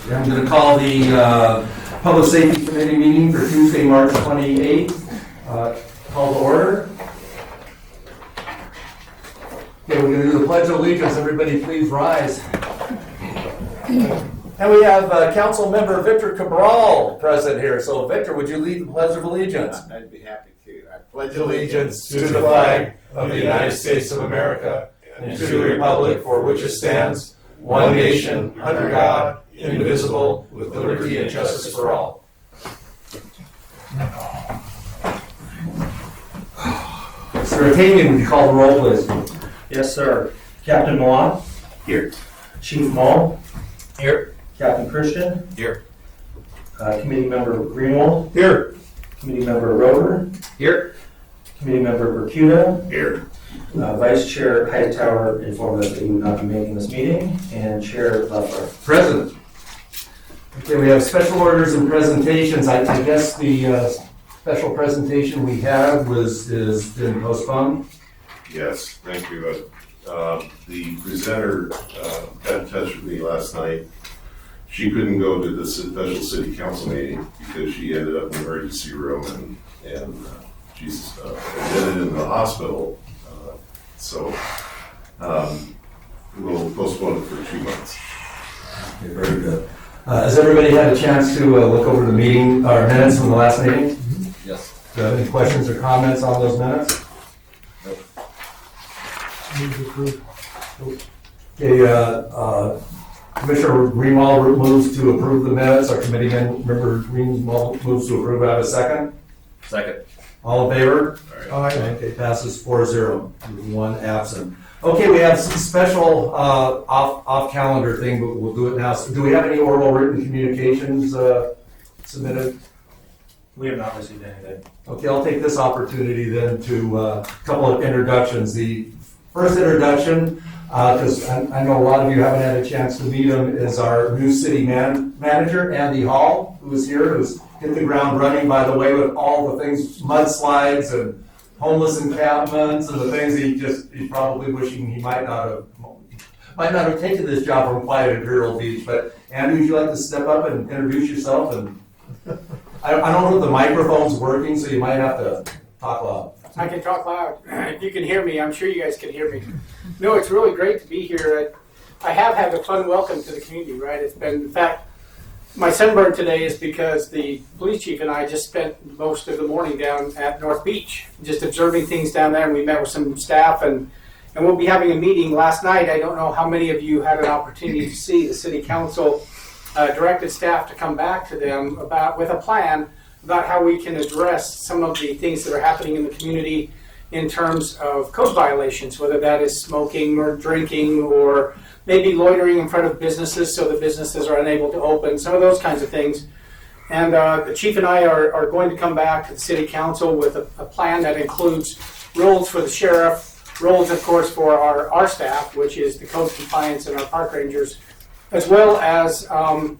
I'm going to call the Public Safety Committee meeting for Tuesday, March 28th. Call to order. Okay, we're going to do the Pledge of Allegiance. Everybody please rise. And we have Council Member Victor Cabral present here. So Victor, would you lead the Pledge of Allegiance? I'd be happy to. I Pledge allegiance to the flag of the United States of America and to the republic for which it stands, one nation, under God, indivisible, with liberty and justice for all. Sir Octavian, would you call the roll, please? Yes, sir. Captain Milan? Here. Chief Mull? Here. Captain Christian? Here. Committee Member Greenwald? Here. Committee Member Roeder? Here. Committee Member Bercuda? Here. Vice Chair Hightower informed us that he would not be making this meeting, and Chair Leffler. Present. Okay, we have special orders and presentations. I guess the special presentation we had is been postponed. Yes, thank you. The presenter got in touch with me last night. She couldn't go to the special city council meeting because she ended up in the emergency room and she's admitted in the hospital. So we'll postpone it for 2 months. Okay, very good. Has everybody had a chance to look over the meeting, or minutes from the last meeting? Yes. Do you have any questions or comments on those minutes? Okay, Commissioner Greenwald moves to approve the minutes. Our committee member Greenwald moves to approve. I have a second. Second. All in favor? All right. Okay, passes 4-0 with one absent. Okay, we have some special off calendar thing, but we'll do it now. So do we have any oral written communications submitted? We have not received anything. Okay, I'll take this opportunity then to a couple of introductions. The first introduction, because I know a lot of you haven't had a chance to meet him, is our new city manager, Andy Hall, who is here, who's hit the ground running, by the way, with all the things, mudslides and homeless encampments and the things he's probably wishing he might not have taken this job from Quiet Imperial Beach. But Andy, would you like to step up and introduce yourself? And I don't know if the microphone's working, so you might have to talk loud. I can talk loud. If you can hear me, I'm sure you guys can hear me. No, it's really great to be here. I have had a fun welcome to the community, right? It's been, in fact, my sunburn today is because the police chief and I just spent most of the morning down at North Beach, just observing things down there, and we met with some staff, and we'll be having a meeting last night. I don't know how many of you had an opportunity to see. The city council directed staff to come back to them with a plan about how we can address some of the things that are happening in the community in terms of code violations, whether that is smoking or drinking or maybe loitering in front of businesses so the businesses are unable to open, some of those kinds of things. And the chief and I are going to come back to the city council with a plan that includes roles for the sheriff, roles, of course, for our staff, which is the code compliance and our park rangers, as well as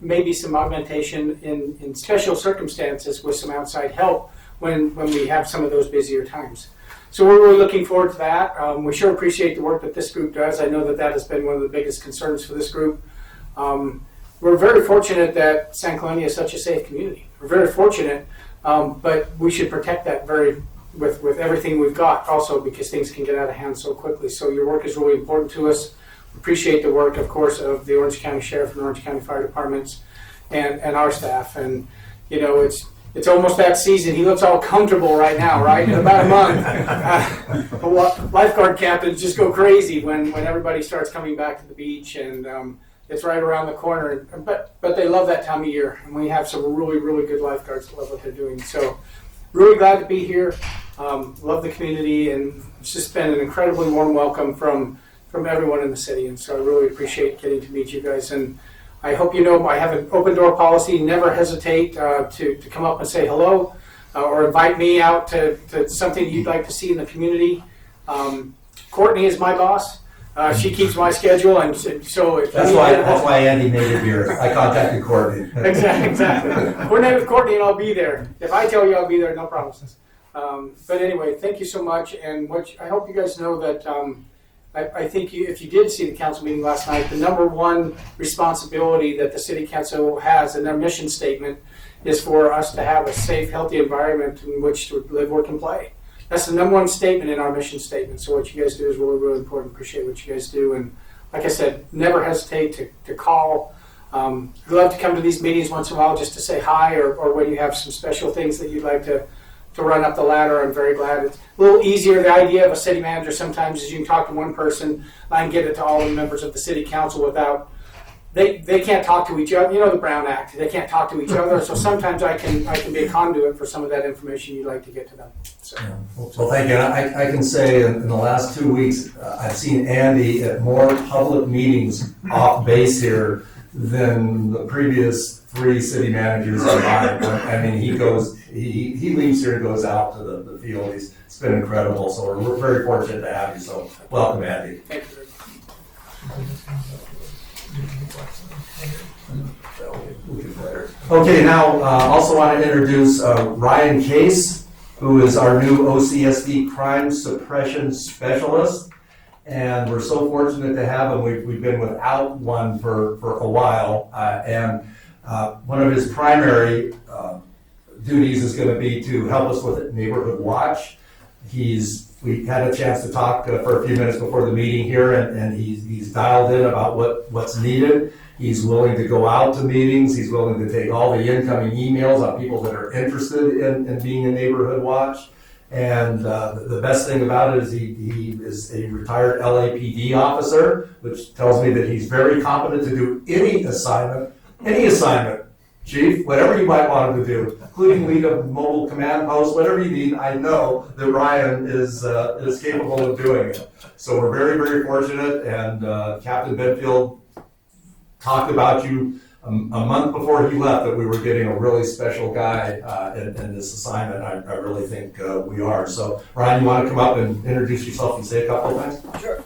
maybe some augmentation in special circumstances with some outside help when we have some of those busier times. So we're really looking forward to that. We sure appreciate the work that this group does. I know that has been one of the biggest concerns for this group. We're very fortunate that San Clemente is such a safe community. We're very fortunate, but we should protect that with everything we've got also, because things can get out of hand so quickly. So your work is really important to us. Appreciate the work, of course, of the Orange County Sheriff and Orange County Fire Departments and our staff. And, you know, it's almost that season. He looks all comfortable right now, right? In about a month. Lifeguard captains just go crazy when everybody starts coming back to the beach, and it's right around the corner. But they love that time of year, and we have some really, really good lifeguards that love what they're doing. So really glad to be here. Love the community, and it's just been an incredibly warm welcome from everyone in the city, and so I really appreciate getting to meet you guys. And I hope you know I have an open door policy. Never hesitate to come up and say hello or invite me out to something you'd like to see in the community. Courtney is my boss. She keeps my schedule, and so That's why Andy made it here. I contacted Courtney. Exactly. Coordinate with Courtney, and I'll be there. If I tell you I'll be there, no promises. But anyway, thank you so much, and I hope you guys know that I think if you did see the council meeting last night, the number one responsibility that the city council has in their mission statement is for us to have a safe, healthy environment in which to live, work, and play. That's the number one statement in our mission statement. So what you guys do is really, really important. Appreciate what you guys do. And like I said, never hesitate to call. We'd love to come to these meetings once in a while just to say hi, or when you have some special things that you'd like to run up the ladder. I'm very glad. It's a little easier. The idea of a city manager sometimes is you can talk to one person and get it to all the members of the city council without, they can't talk to each other. You know the Brown Act. They can't talk to each other. So sometimes I can be a conduit for some of that information you'd like to get to them. So. Yeah. Well, thank you. And I can say in the last 2 weeks, I've seen Andy at more public meetings off base here than the previous 3 city managers combined. I mean, he leaves here and goes out to the field. It's been incredible. So we're very fortunate to have you. So welcome, Andy. Thank you very much. Okay, now also want to introduce Ryan Case, who is our new OCSD crime suppression specialist. And we're so fortunate to have him. We've been without one for a while. And one of his primary duties is going to be to help us with Neighborhood Watch. We had a chance to talk for a few minutes before the meeting here, and he's dialed in about what's needed. He's willing to go out to meetings. He's willing to take all the incoming emails on people that are interested in being in Neighborhood Watch. And the best thing about it is he is a retired LAPD officer, which tells me that he's very competent to do any assignment, Chief, whatever you might want him to do, including lead a mobile command post, whatever you need. I know that Ryan is capable of doing it. So we're very, very fortunate. And Captain Benfield talked about you a month before he left, that we were getting a really special guy in this assignment. I really think we are. So Ryan, you want to come up and introduce yourself and say a couple of things? Sure.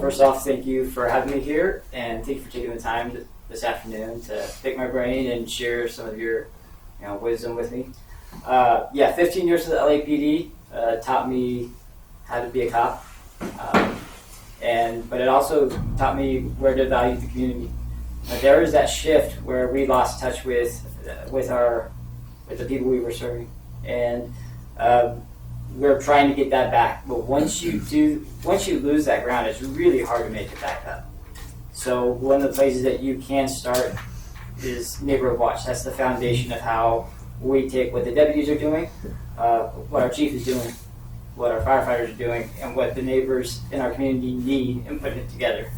First off, thank you for having me here, and thank you for taking the time this afternoon to pick my brain and share some of your wisdom with me. 15 years with the LAPD taught me how to be a cop, but it also taught me where to value the community. There was that shift where we lost touch with the people we were serving, and we're trying to get that back. But once you lose that ground, it's really hard to make it back up. So one of the places that you can start is Neighborhood Watch. That's the foundation of how we take what the deputies are doing, what our chief is doing, what our firefighters are doing, and what the neighbors in our community need, and putting it together.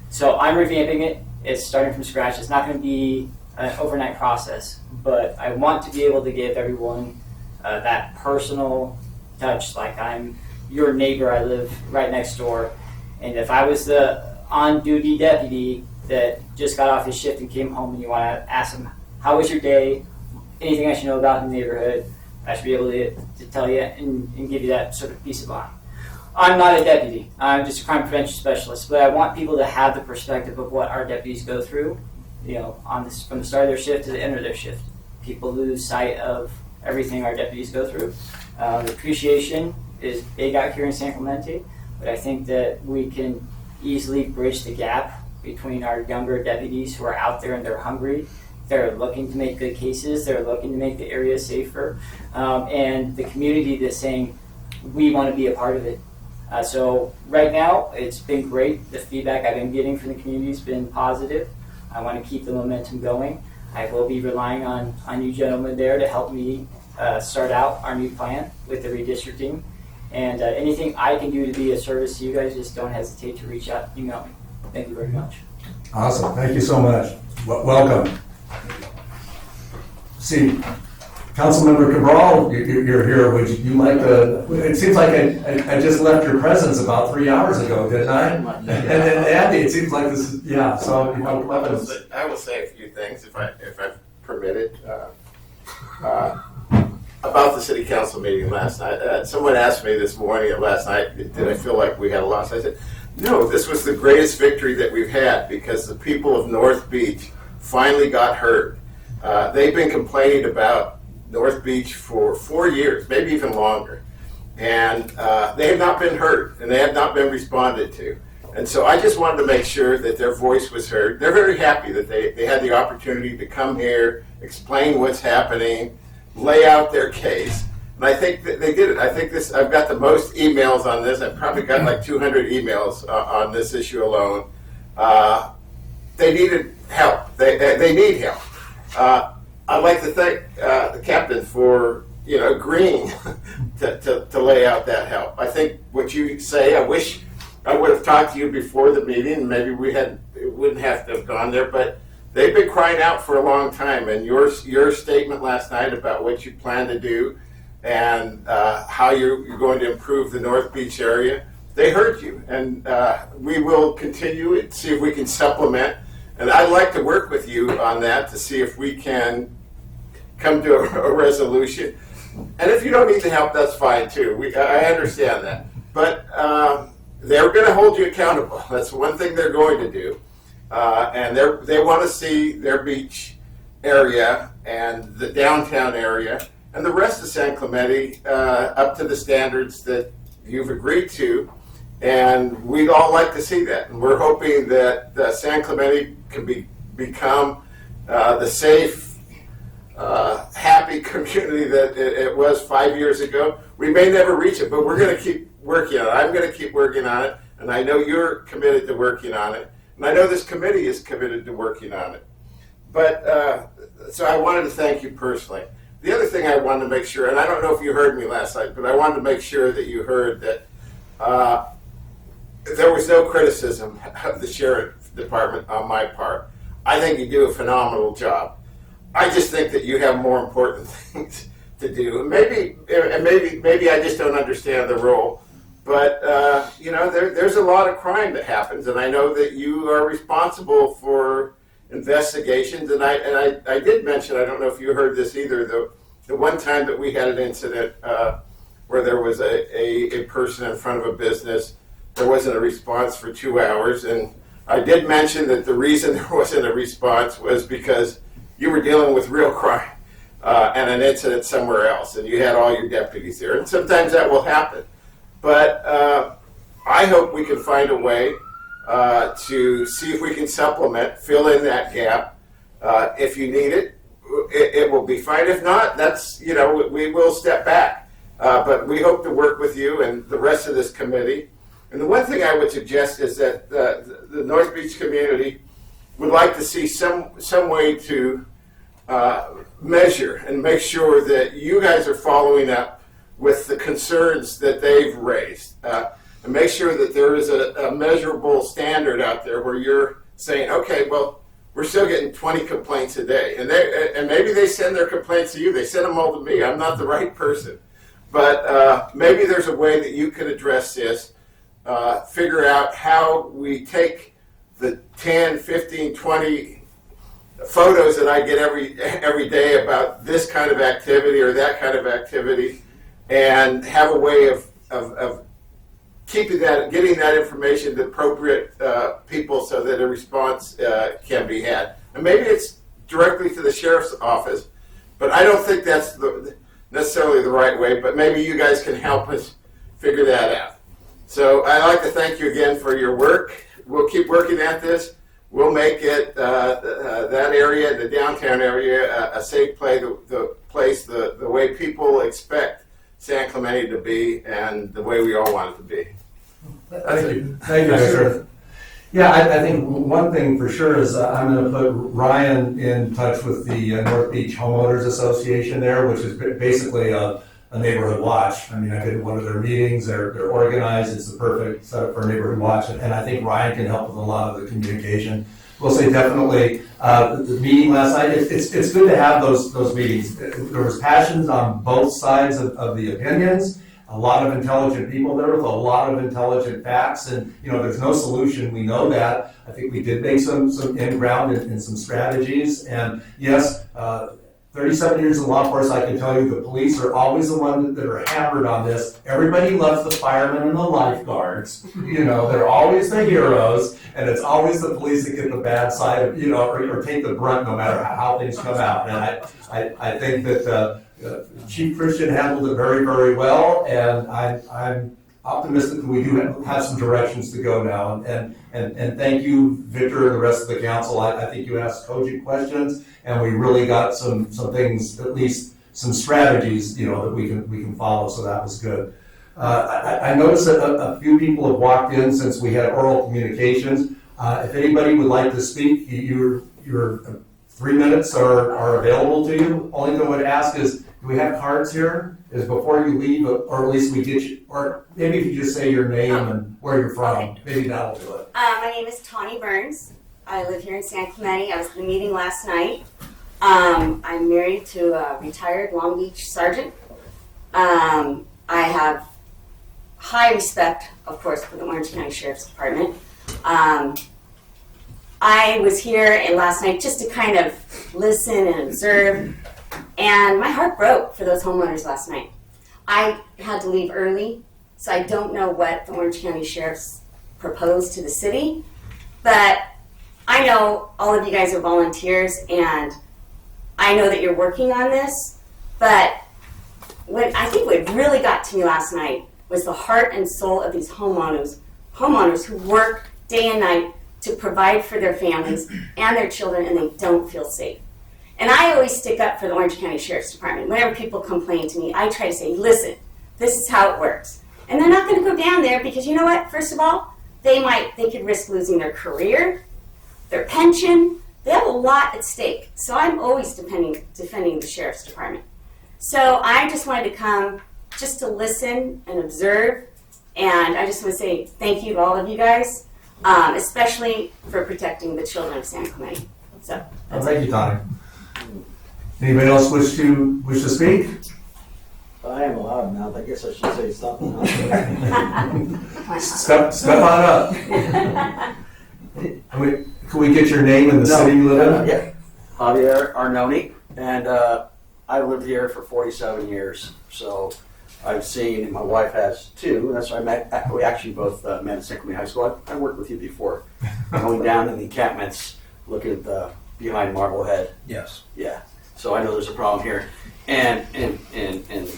So I'm revamping it. It's starting from scratch. It's not going to be an overnight process, but I want to be able to give everyone that personal touch, like I'm your neighbor, I live right next door, and if I was the on-duty deputy that just got off his shift and came home and you want to ask him, how was your day, anything I should know about the neighborhood, I should be able to tell you and give you that sort of peace of mind. I'm not a deputy, I'm just a crime prevention specialist, but I want people to have the perspective of what our deputies go through, from the start of their shift to the end of their shift. People lose sight of everything our deputies go through. The appreciation is big out here in San Clemente, but I think that we can easily bridge the gap between our younger deputies who are out there and they're hungry, they're looking to make good cases, they're looking to make the area safer, and the community that's saying, we want to be a part of it. So right now, it's been great. The feedback I've been getting from the community has been positive. I want to keep the momentum going. I will be relying on you gentlemen there to help me start out our new plan with the redistricting. And anything I can do to be a service to you guys, just don't hesitate to reach out, email me. Thank you very much. Awesome. Thank you so much. Welcome. See, Councilmember Cabral, you're here. Would you like to? It seems like I just left your presence about 3 hours ago, didn't I? And then Andy, it seems like this is, yeah. So you want to come up and I will say a few things if I'm permitted. About the city council meeting last night. Someone asked me this morning or last night, did I feel like we had a loss? I said, no, this was the greatest victory that we've had because the people of North Beach finally got heard. They've been complaining about North Beach for 4 years, maybe even longer. And they have not been heard, and they have not been responded to. And so I just wanted to make sure that their voice was heard. They're very happy that they had the opportunity to come here, explain what's happening, lay out their case. And I think that they did it. I think I've got the most emails on this. I've probably got like 200 emails on this issue alone. They needed help. They need help. I'd like to thank the captain for agreeing to lay out that help. I think what you say, I wish I would have talked to you before the meeting. Maybe we wouldn't have to have gone there, but they've been crying out for a long time. And your statement last night about what you plan to do and how you're going to improve the North Beach area, they heard you. And we will continue and see if we can supplement. And I'd like to work with you on that to see if we can come to a resolution. And if you don't need the help, that's fine too. I understand that. But they're going to hold you accountable. That's one thing they're going to do. And they want to see their beach area and the downtown area and the rest of San Clemente up to the standards that you've agreed to. And we'd all like to see that. And we're hoping that San Clemente can become the safe, happy community that it was 5 years ago. We may never reach it, but we're going to keep working on it. I'm going to keep working on it, and I know you're committed to working on it, and I know this committee is committed to working on it. But so I wanted to thank you personally. The other thing I wanted to make sure, and I don't know if you heard me last night, but I wanted to make sure that you heard that there was no criticism of the sheriff department on my part. I think you do a phenomenal job. I just think that you have more important things to do. Maybe I just don't understand the role. But there's a lot of crime that happens, and I know that you are responsible for investigations. And I did mention, I don't know if you heard this either, the one time that we had an incident where there was a person in front of a business. There wasn't a response for 2 hours, and I did mention that the reason there wasn't a response was because you were dealing with real crime and an incident somewhere else, and you had all your deputies there. And sometimes that will happen. But I hope we can find a way to see if we can supplement, fill in that gap. If you need it, it will be fine. If not, we will step back. But we hope to work with you and the rest of this committee. And the one thing I would suggest is that the North Beach community would like to see some way to measure and make sure that you guys are following up with the concerns that they've raised. And make sure that there is a measurable standard out there where you're saying, okay, well, we're still getting 20 complaints a day. And maybe they send their complaints to you. They send them all to me. I'm not the right person. But maybe there's a way that you can address this. Figure out how we take the 10, 15, 20 photos that I get every day about this kind of activity or that kind of activity, and have a way of keeping that, getting that information to appropriate people so that a response can be had. And maybe it's directly to the sheriff's office, but I don't think that's necessarily the right way, but maybe you guys can help us figure that out. So I'd like to thank you again for your work. We'll keep working at this. We'll make it that area, the downtown area, a safe place, the way people expect San Clemente to be, and the way we all want it to be. Thank you, Commissioner. Yeah, I think one thing for sure is I'm going to put Ryan in touch with the North Beach Homeowners Association there, which is basically a neighborhood watch. I mean, I did one of their meetings. They're organized. It's the perfect setup for a neighborhood watch, and I think Ryan can help with a lot of the communication. We'll say definitely the meeting last night. It's good to have those meetings. There was passions on both sides of the opinions. A lot of intelligent people there with a lot of intelligent facts, and there's no solution. We know that. I think we did make some in-ground and some strategies. And yes, 37 years in law enforcement, I can tell you the police are always the ones that are hammered on this. Everybody loves the firemen and the lifeguards. They're always the heroes, and it's always the police that get the bad side of, or take the brunt no matter how things come out. And I think that Chief Christian handled it very, very well, and I'm optimistic that we do have some directions to go now. And thank you, Victor, and the rest of the council. I think you asked cogent questions, and we really got some things, at least some strategies, that we can follow. So that was good. I noticed that a few people have walked in since we had oral communications. If anybody would like to speak, your 3 minutes are available to you. Only thing I would ask is, do we have cards here? Is before you leave, or at least we get you, or maybe if you just say your name and where you're from, maybe that'll do it. My name is Tawny Burns. I live here in San Clemente. I was at the meeting last night. I'm married to a retired Long Beach sergeant. I have high respect, of course, for the Orange County Sheriff's Department. I was here last night just to kind of listen and observe, and my heart broke for those homeowners last night. I had to leave early, so I don't know what the Orange County Sheriff's proposed to the city, but I know all of you guys are volunteers, and I know that you're working on this, but what really got to me last night was the heart and soul of these homeowners who work day and night to provide for their families and their children, and they don't feel safe. And I always stick up for the Orange County Sheriff's Department. Whenever people complain to me, I try to say, listen, this is how it works. And they're not going to go down there because you know what? First of all, they could risk losing their career, their pension. They have a lot at stake. So I'm always defending the Sheriff's Department. So I just wanted to come just to listen and observe. And I just want to say thank you to all of you guys, especially for protecting the children of San Clemente. So Well, thank you, Tony. Anybody else wish to speak? I am allowed now, I guess I should say something. Step on up. Can we get your name and the city you live in? Yeah, Javier Arnone, and I lived here for 47 years. So I've seen, and my wife has too. That's why we actually both met at San Clemente High School. I worked with you before, going down in the encampments, looking at the behind Marblehead. Yes. Yeah. So I know there's a problem here. And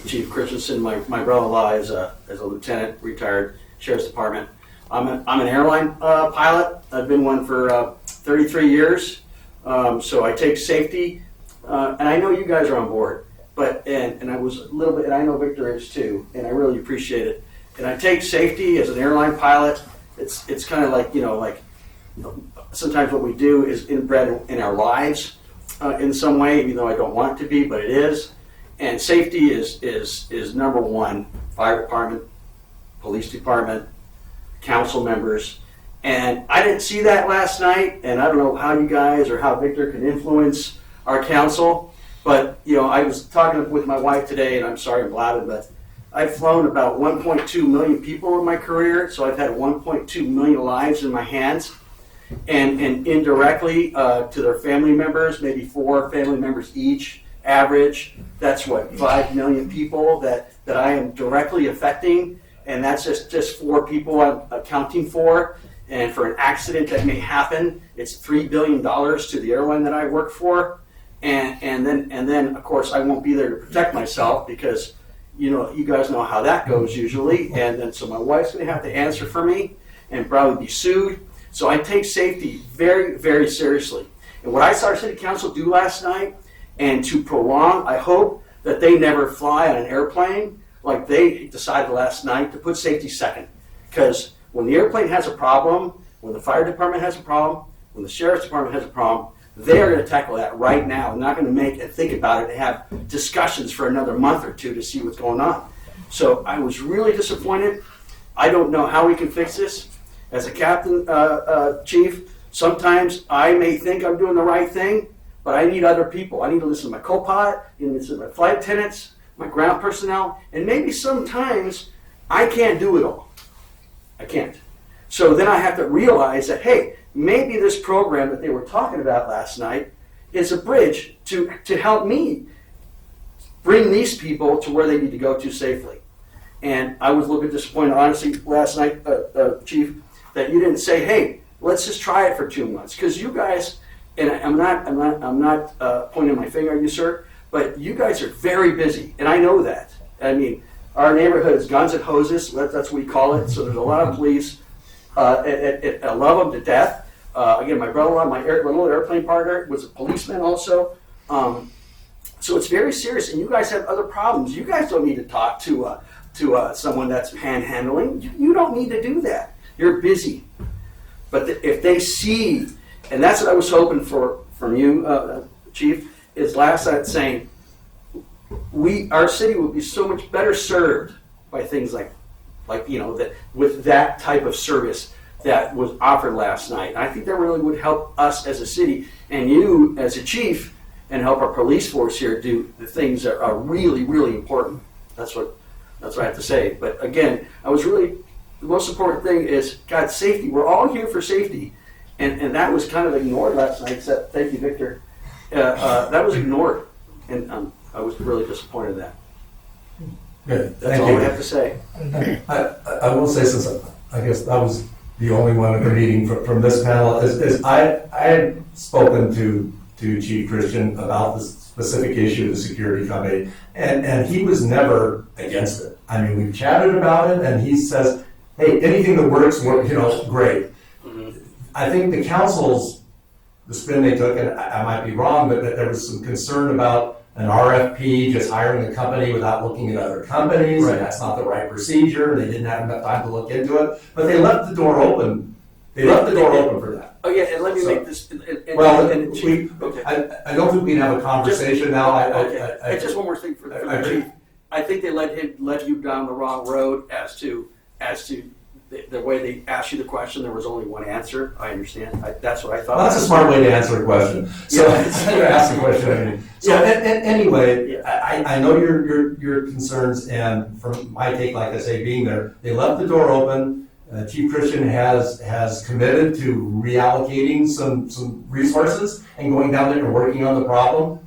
Chief Christensen, my brother-in-law is a lieutenant, retired Sheriff's Department. I'm an airline pilot. I've been one for 33 years. So I take safety, and I know you guys are on board. But and I was a little bit, and I know Victor is too, and I really appreciate it. And I take safety as an airline pilot. It's kind of like sometimes what we do is inbred in our lives in some way, even though I don't want it to be, but it is. And safety is number one. Fire department, police department, council members. And I didn't see that last night, and I don't know how you guys or how Victor can influence our council, but I was talking with my wife today, and I'm sorry I'm blabbing, but I've flown about 1.2 million people in my career, so I've had 1.2 million lives in my hands, and indirectly to their family members, maybe 4 family members each, average. That's what, 5 million people that I am directly affecting, and that's just 4 people I'm accounting for. And for an accident that may happen, it's $3 billion to the airline that I work for. And then of course I won't be there to protect myself because you guys know how that goes usually. And then so my wife's gonna have to answer for me and probably be sued. So I take safety very, very seriously. And what I saw our city council do last night, and to prolong, I hope that they never fly on an airplane like they decided last night to put safety second. Because when the airplane has a problem, when the fire department has a problem, when the sheriff's department has a problem, they are going to tackle that right now. They're not going to make and think about it and have discussions for another month or 2 to see what's going on. So I was really disappointed. I don't know how we can fix this. As a captain, chief, sometimes I may think I'm doing the right thing, but I need other people. I need to listen to my co-pilot, I need to listen to my flight attendants, my ground personnel, and maybe sometimes I can't do it all. I can't. So then I have to realize that, hey, maybe this program that they were talking about last night is a bridge to help me bring these people to where they need to go to safely. And I was a little bit disappointed, honestly, last night, Chief, that you didn't say, hey, let's just try it for 2 months. Because you guys, and I'm not pointing my finger at you, sir, but you guys are very busy, and I know that. I mean, our neighborhood is guns and hoses, that's what we call it, so there's a lot of police. I love them to death. Again, my brother-in-law, my little airplane partner, was a policeman also. So it's very serious, and you guys have other problems. You guys don't need to talk to someone that's panhandling. You don't need to do that. You're busy. But if they see, and that's what I was hoping for from you, Chief, is last night saying, our city will be so much better served by things like that with that type of service that was offered last night. And I think that really would help us as a city and you as a chief, and help our police force here do the things that are really, really important. That's what I have to say. But again, the most important thing is God's safety. We're all here for safety, and that was kind of ignored last night. Except, thank you, Victor. That was ignored, and I was really disappointed in that. Good. That's Thank all you. I have to say. I will say, since I guess I was the only one at the meeting from this panel, is I had spoken to Chief Christian about this specific issue of the security company, and he was never against it. I mean, we've chatted about it, and he says, hey, anything that works, great. I think the council's, the spin they took, and I might be wrong, but there was some concern about an RFP, just hiring a company without looking at other companies, Right. and that's not the right procedure, they didn't have enough time to look into it, but they left the door open. They left the door open for that. Oh yeah, and let me So- make this. Well, Chief, okay. I don't think we can have a conversation now. Okay. And just one more thing for the chief. I think they led you down the wrong road as to the way they asked you the question. There was only one answer. I understand. That's what I thought. Well, that's a smart way to answer a question. So Yeah. instead of asking a question, I mean, so anyway, I know your concerns, and from my take, like I say, being there, they left the door open. Chief Christian has committed to reallocating some resources and going down there and working on the problem.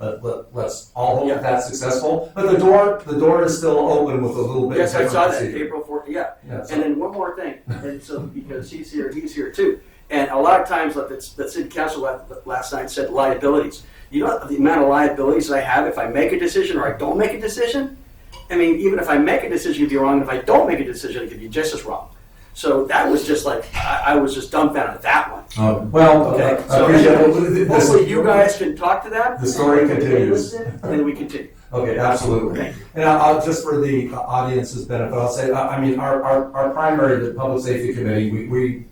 Let's all hope that's successful. But the door is still open with a little bit. Yes, I saw that procedure. April 4th. Yeah. Yeah, so- And then one more thing, and so because he's here too. And a lot of times, like the city council last night said liabilities. You know the amount of liabilities that I have if I make a decision or I don't make a decision. I mean, even if I make a decision, it could be wrong. If I don't make a decision, it could be just as wrong. So that was just like I was just dumbfounded at that one. Well, okay. I So appreciate it. hopefully you guys can talk to that. The story continues. And then we continue. Okay, absolutely. Thank you. And I'll just for the audience's benefit, I'll say, I mean, our primary, the Public Safety Committee, we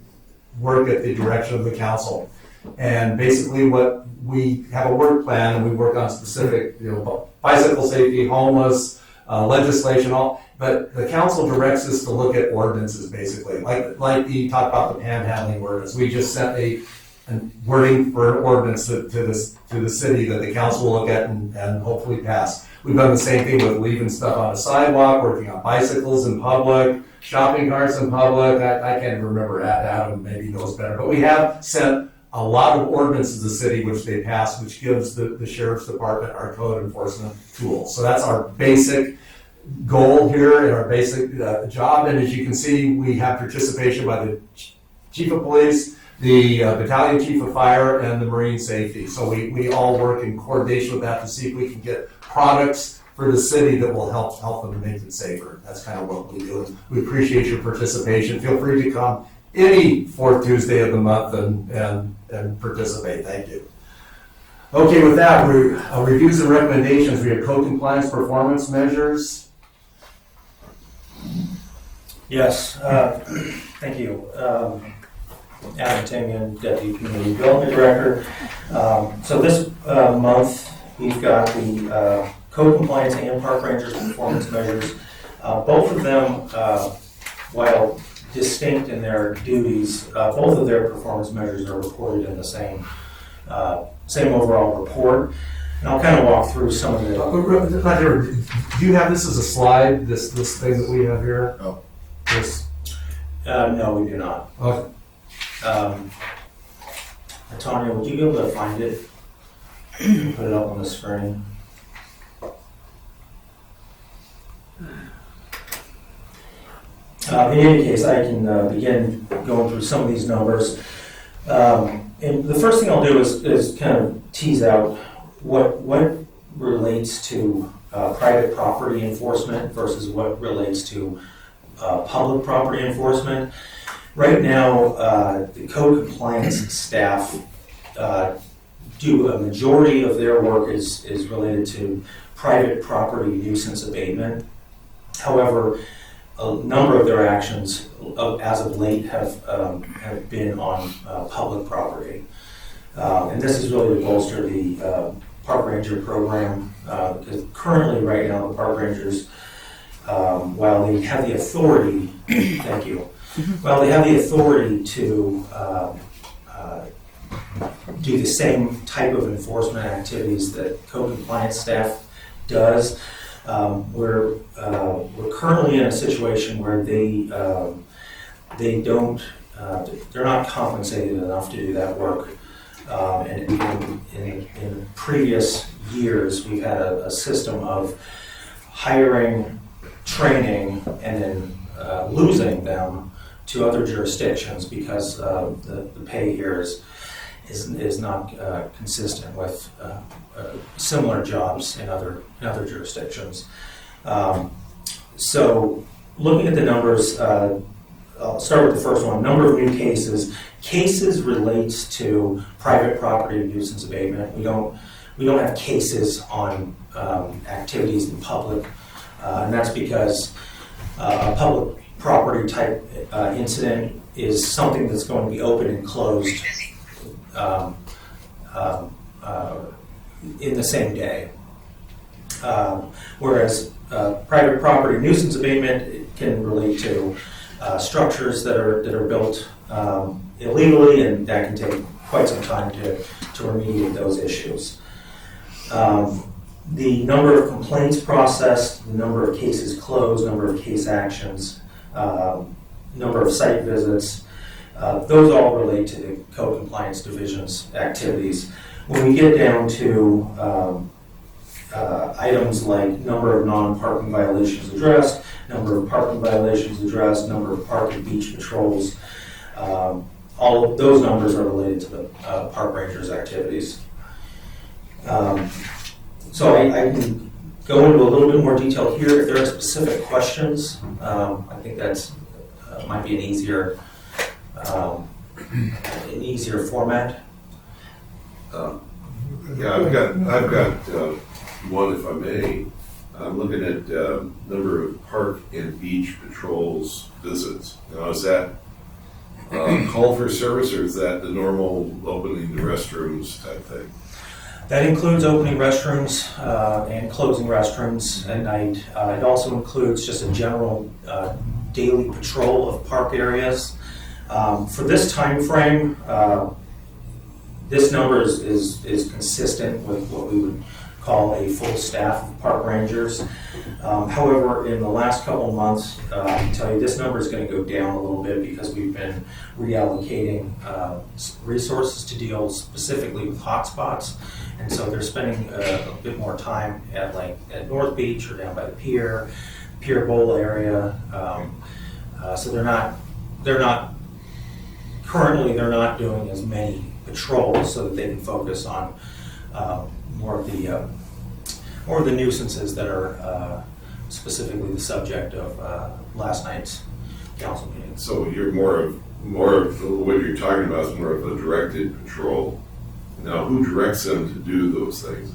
work at the direction of the council. And basically what we have a work plan, and we work on specific, bicycle safety, homeless, legislation, all. But the council directs us to look at ordinances, basically, like you talked about the panhandling ordinance. We just sent a wording for an ordinance to the city that the council will look at and hopefully pass. We've done the same thing with leaving stuff on a sidewalk, working on bicycles in public, shopping carts in public. I can't remember, Adam maybe knows better, but we have sent a lot of ordinances to the city which they passed, which gives the sheriff's department our code enforcement tools. So that's our basic goal here and our basic job. And as you can see, we have participation by the chief of police, the battalion chief of fire, and the marine safety. So we all work in coordination with that to see if we can get products for the city that will help them make it safer. That's kind of what we do. And we appreciate your participation. Feel free to come any fourth Tuesday of the month and participate. Thank you. Okay, with that, reviews and recommendations. We have code compliance performance measures. Yes, thank you. Adam Timian, Deputy Community Development Director. So this month, we've got the code compliance and park rangers performance measures. Both of them, while distinct in their duties, both of their performance measures are reported in the same overall report. And I'll kind of walk through some of the... Do you have this as a slide, this thing that we have here? No. This, no, we do not. okay. Tanya, would you be able to find it? Put it up on the screen. In any case, I can begin going through some of these numbers. And the first thing I'll do is kind of tease out what relates to private property enforcement versus what relates to public property enforcement. Right now, the code compliance staff do a majority of their work is related to private property nuisance abatement. However, a number of their actions as of late have been on public property. And this is really to bolster the park ranger program, because currently right now the park rangers, while they have the authority, thank you, while they have the authority to do the same type of enforcement activities that code compliance staff does, we're currently in a situation where they're not compensated enough to do that work. And in previous years, we've had a system of hiring, training, and then losing them to other jurisdictions because the pay here is not consistent with similar jobs in other jurisdictions. So looking at the numbers, I'll start with the first one. Number of new cases. Cases relates to private property nuisance abatement. We don't have cases on activities in public, and that's because a public property type incident is something that's going to be open and closed in the same day. Whereas private property nuisance abatement can relate to structures that are built illegally, and that can take quite some time to remediate those issues. The number of complaints processed, the number of cases closed, number of case actions, number of site visits, those all relate to the Code Compliance Division's activities. When we get down to items like number of non-parking violations addressed, number of parking violations addressed, number of park and beach patrols, all of those numbers are related to the park rangers' activities. So I can go into a little bit more detail here. If there are specific questions, I think that's might be an easier format. Yeah, I've got one, if I may. I'm looking at number of park and beach patrols visits. Now, is that call for service, or is that the normal opening the restrooms type thing? That includes opening restrooms and closing restrooms at night. It also includes just a general daily patrol of park areas. For this time frame, this number is consistent with what we would call a full staff of park rangers. However, in the last couple of months, I can tell you this number is going to go down a little bit because we've been reallocating resources to deal specifically with hotspots. And so they're spending a bit more time at North Beach or down by the Pier Bowl area. So they're not currently doing as many patrols so that they can focus on more of the nuisances that are specifically the subject of last night's council meeting. So you're more of what you're talking about is more of a directed patrol. Now, who directs them to do those things?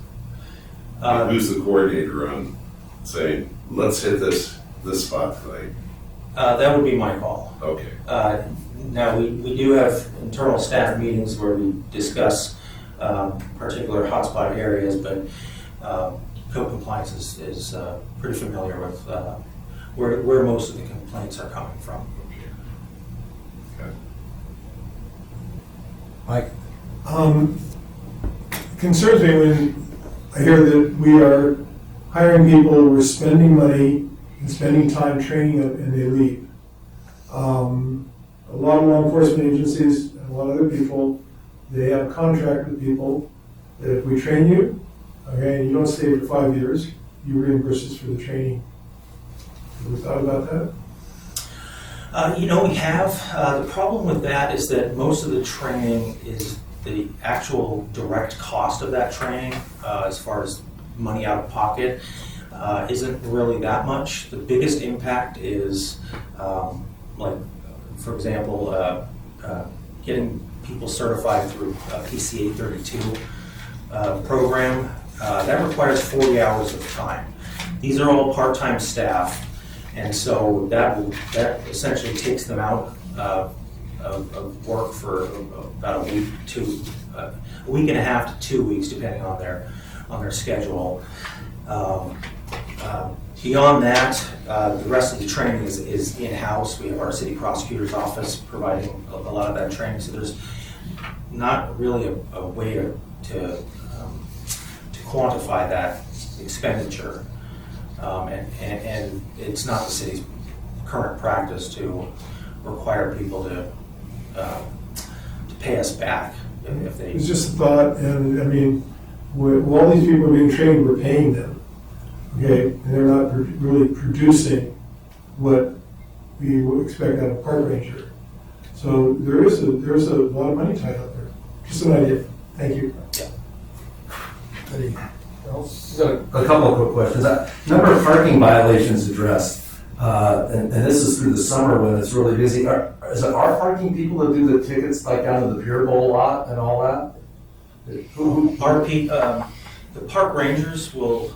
Who's the coordinator on saying, let's hit this spot tonight? That would be my call. Okay. Now, we do have internal staff meetings where we discuss particular hotspot areas, but Code Compliance is pretty familiar with where most of the complaints are coming from. Okay. Mike? Concerns me when I hear that we are hiring people, we're spending money and spending time training them, and they leave. A lot of law enforcement agencies and a lot of other people, they have a contract with people that if we train you, okay, and you don't stay for 5 years, you reimburse us for the training. Have you thought about that? We have. The problem with that is that most of the training is the actual direct cost of that training, as far as money out of pocket isn't really that much. The biggest impact is, like, for example, getting people certified through a PCA 32 program. That requires 40 hours of time. These are all part-time staff, and so that essentially takes them out of work for about a week and a half to 2 weeks, depending on their schedule. Beyond that, the rest of the training is in-house. We have our city prosecutor's office providing a lot of that training, so there's not really a way to quantify that expenditure. And it's not the city's current practice to require people to pay us back if they. It's just a thought, and I mean, while all these people are being trained, we're paying them, okay? And they're not really producing what we would expect out of a park ranger. So there's a lot of money tied up there. Just an idea. Thank you. Yeah. Anything else? A couple of quick questions. Number of parking violations addressed, and this is through the summer when it's really busy. Is it our parking people that do the tickets like down to the Pier Bowl lot and all that? The park rangers will,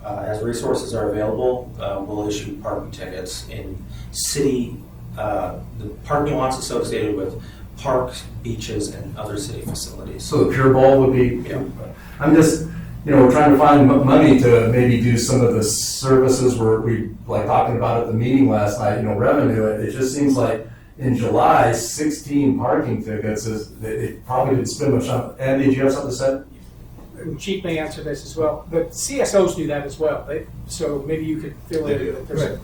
as resources are available, will issue parking tickets in city, the parking lots associated with parks, beaches, and other city facilities. So the Pier Bowl would be. Yeah. I'm just, trying to find money to maybe do some of the services where we, like talking about at the meeting last night, revenue. It just seems like in July, 16 parking tickets it probably didn't spend much time. Andy, did you have something to say? Chief may answer this as well. The CSOs do that as well. So maybe you could fill They in. do. that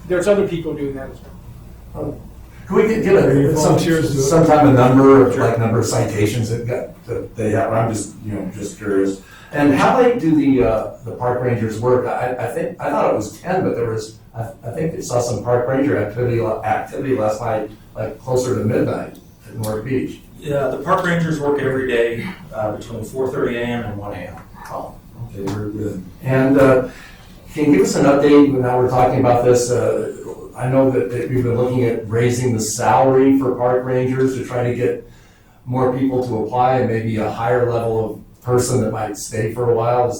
there's other people doing that as well. Can we get Volunteers do it. sometime a number of citations that they have? I'm just curious. And how late do the park rangers work? I thought it was 10, but there was I think they saw some park ranger activity last night, like closer to midnight at North Beach. Yeah, the park rangers work every day between 4:30 a.m. and 1 a.m. Oh, okay, very good. And can you give us an update? Now we're talking about this. I know that we've been looking at raising the salary for park rangers to try to get more people to apply and maybe a higher level of person that might stay for a while.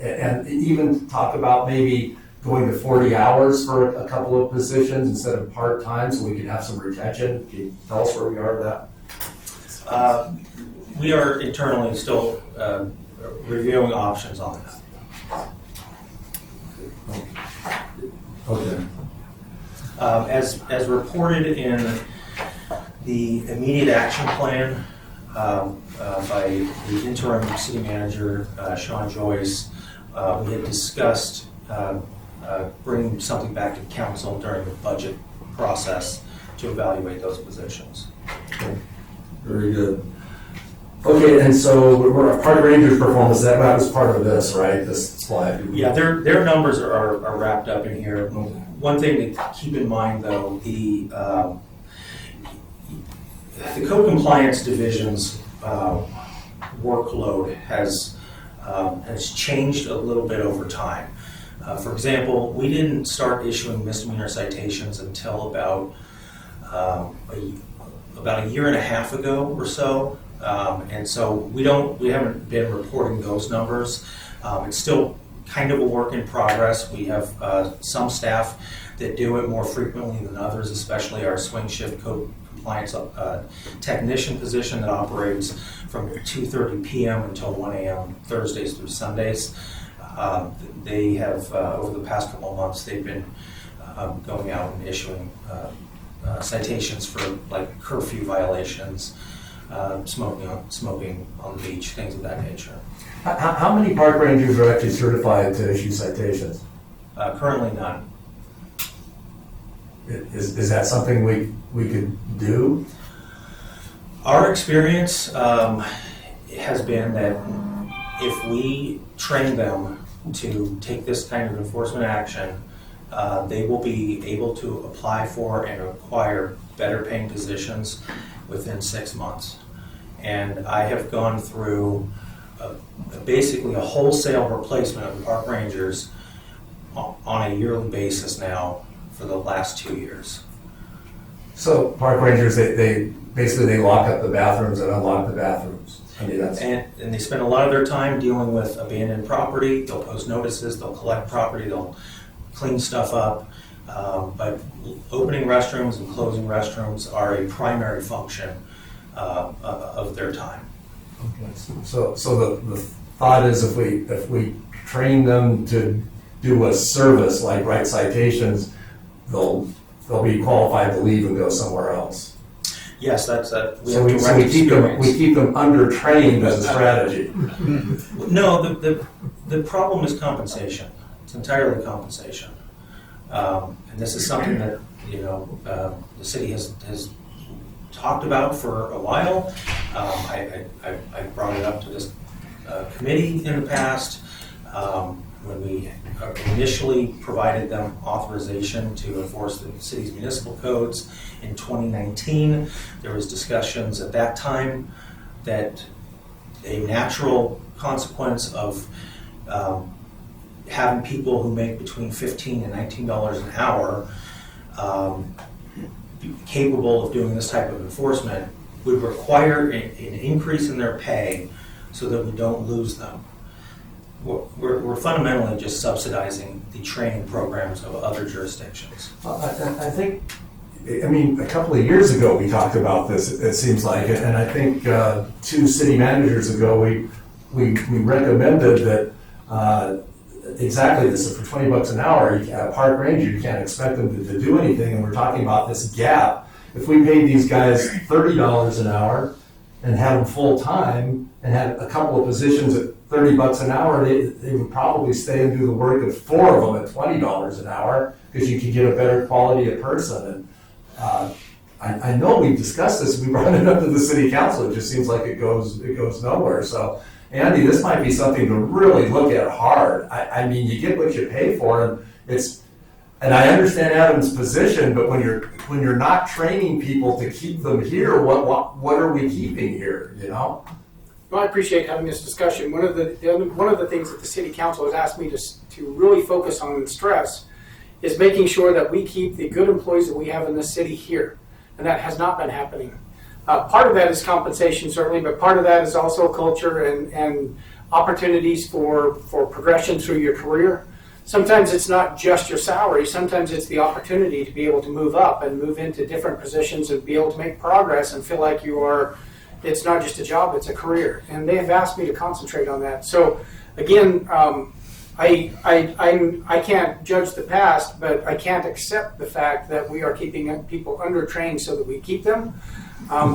And even talk about maybe going to 40 hours for a couple of positions instead of part-time so we can have some retention. Can you tell us where we are with that? We are internally still reviewing options on that. Okay. As reported in the immediate action plan by the interim city manager, Sean Joyce, we had discussed bringing something back to council during the budget process to evaluate those positions. Okay. Very good. Okay, and so we're park rangers' performance, that was part of this, right? This slide. Yeah, their numbers are wrapped up in here. One thing to keep in mind, though, the code compliance division's workload has changed a little bit over time. For example, we didn't start issuing misdemeanor citations until about a year and a half ago or so, and so we haven't been reporting those numbers. It's still kind of a work in progress. We have some staff that do it more frequently than others, especially our swing shift code compliance technician position that operates from 2:30 p.m. until 1 a.m. Thursdays through Sundays. They have, over the past couple of months, they've been going out and issuing citations for like curfew violations, smoking on the beach, things of that nature. How many park rangers are actually certified to issue citations? Currently none. Is that something we could do? Our experience has been that if we train them to take this kind of enforcement action, they will be able to apply for and acquire better paying positions within 6 months. And I have gone through basically a wholesale replacement of the park rangers on a yearly basis now for the last 2 years. So park rangers, they basically they lock up the bathrooms and unlock the bathrooms. I mean, that's, And they spend a lot of their time dealing with abandoned property. They'll post notices, they'll collect property, they'll clean stuff up. But opening restrooms and closing restrooms are a primary function of their time. okay. So the thought is if we train them to do a service like write citations, they'll be qualified to leave and go somewhere else. Yes, that's a So we keep them under trained as a strategy. No, the problem is compensation. It's entirely compensation. And this is something that, the city has talked about for a while. I brought it up to this committee in the past. When we initially provided them authorization to enforce the city's municipal codes in 2019, there was discussions at that time that a natural consequence of having people who make between $15 and $19 an hour be capable of doing this type of enforcement would require an increase in their pay so that we don't lose them. We're fundamentally just subsidizing the training programs of other jurisdictions. I think, I mean, a couple of years ago, we talked about this, it seems like, and I think 2 city managers ago, we recommended that exactly this, for $20 an hour, a park ranger, you can't expect them to do anything, and we're talking about this gap. If we paid these guys $30 an hour and had them full-time and had a couple of positions at $30 an hour, they would probably stay and do the work of 4 of them at $20 an hour because you could get a better quality of person. And I know we've discussed this. We brought it up to the city council. It just seems like it goes nowhere. So, Andy, this might be something to really look at hard. I mean, you get what you pay for, and I understand Adam's position, but when you're not training people to keep them here, what are we keeping here? Well, I appreciate having this discussion. One of the things that the city council has asked me to really focus on and stress is making sure that we keep the good employees that we have in the city here, and that has not been happening. Part of that is compensation, certainly, but part of that is also culture and opportunities for progression through your career. Sometimes it's not just your salary. Sometimes it's the opportunity to be able to move up and move into different positions and be able to make progress and feel like it's not just a job, it's a career. And they have asked me to concentrate on that. So again, I can't judge the past, but I can't accept the fact that we are keeping people undertrained so that we keep them.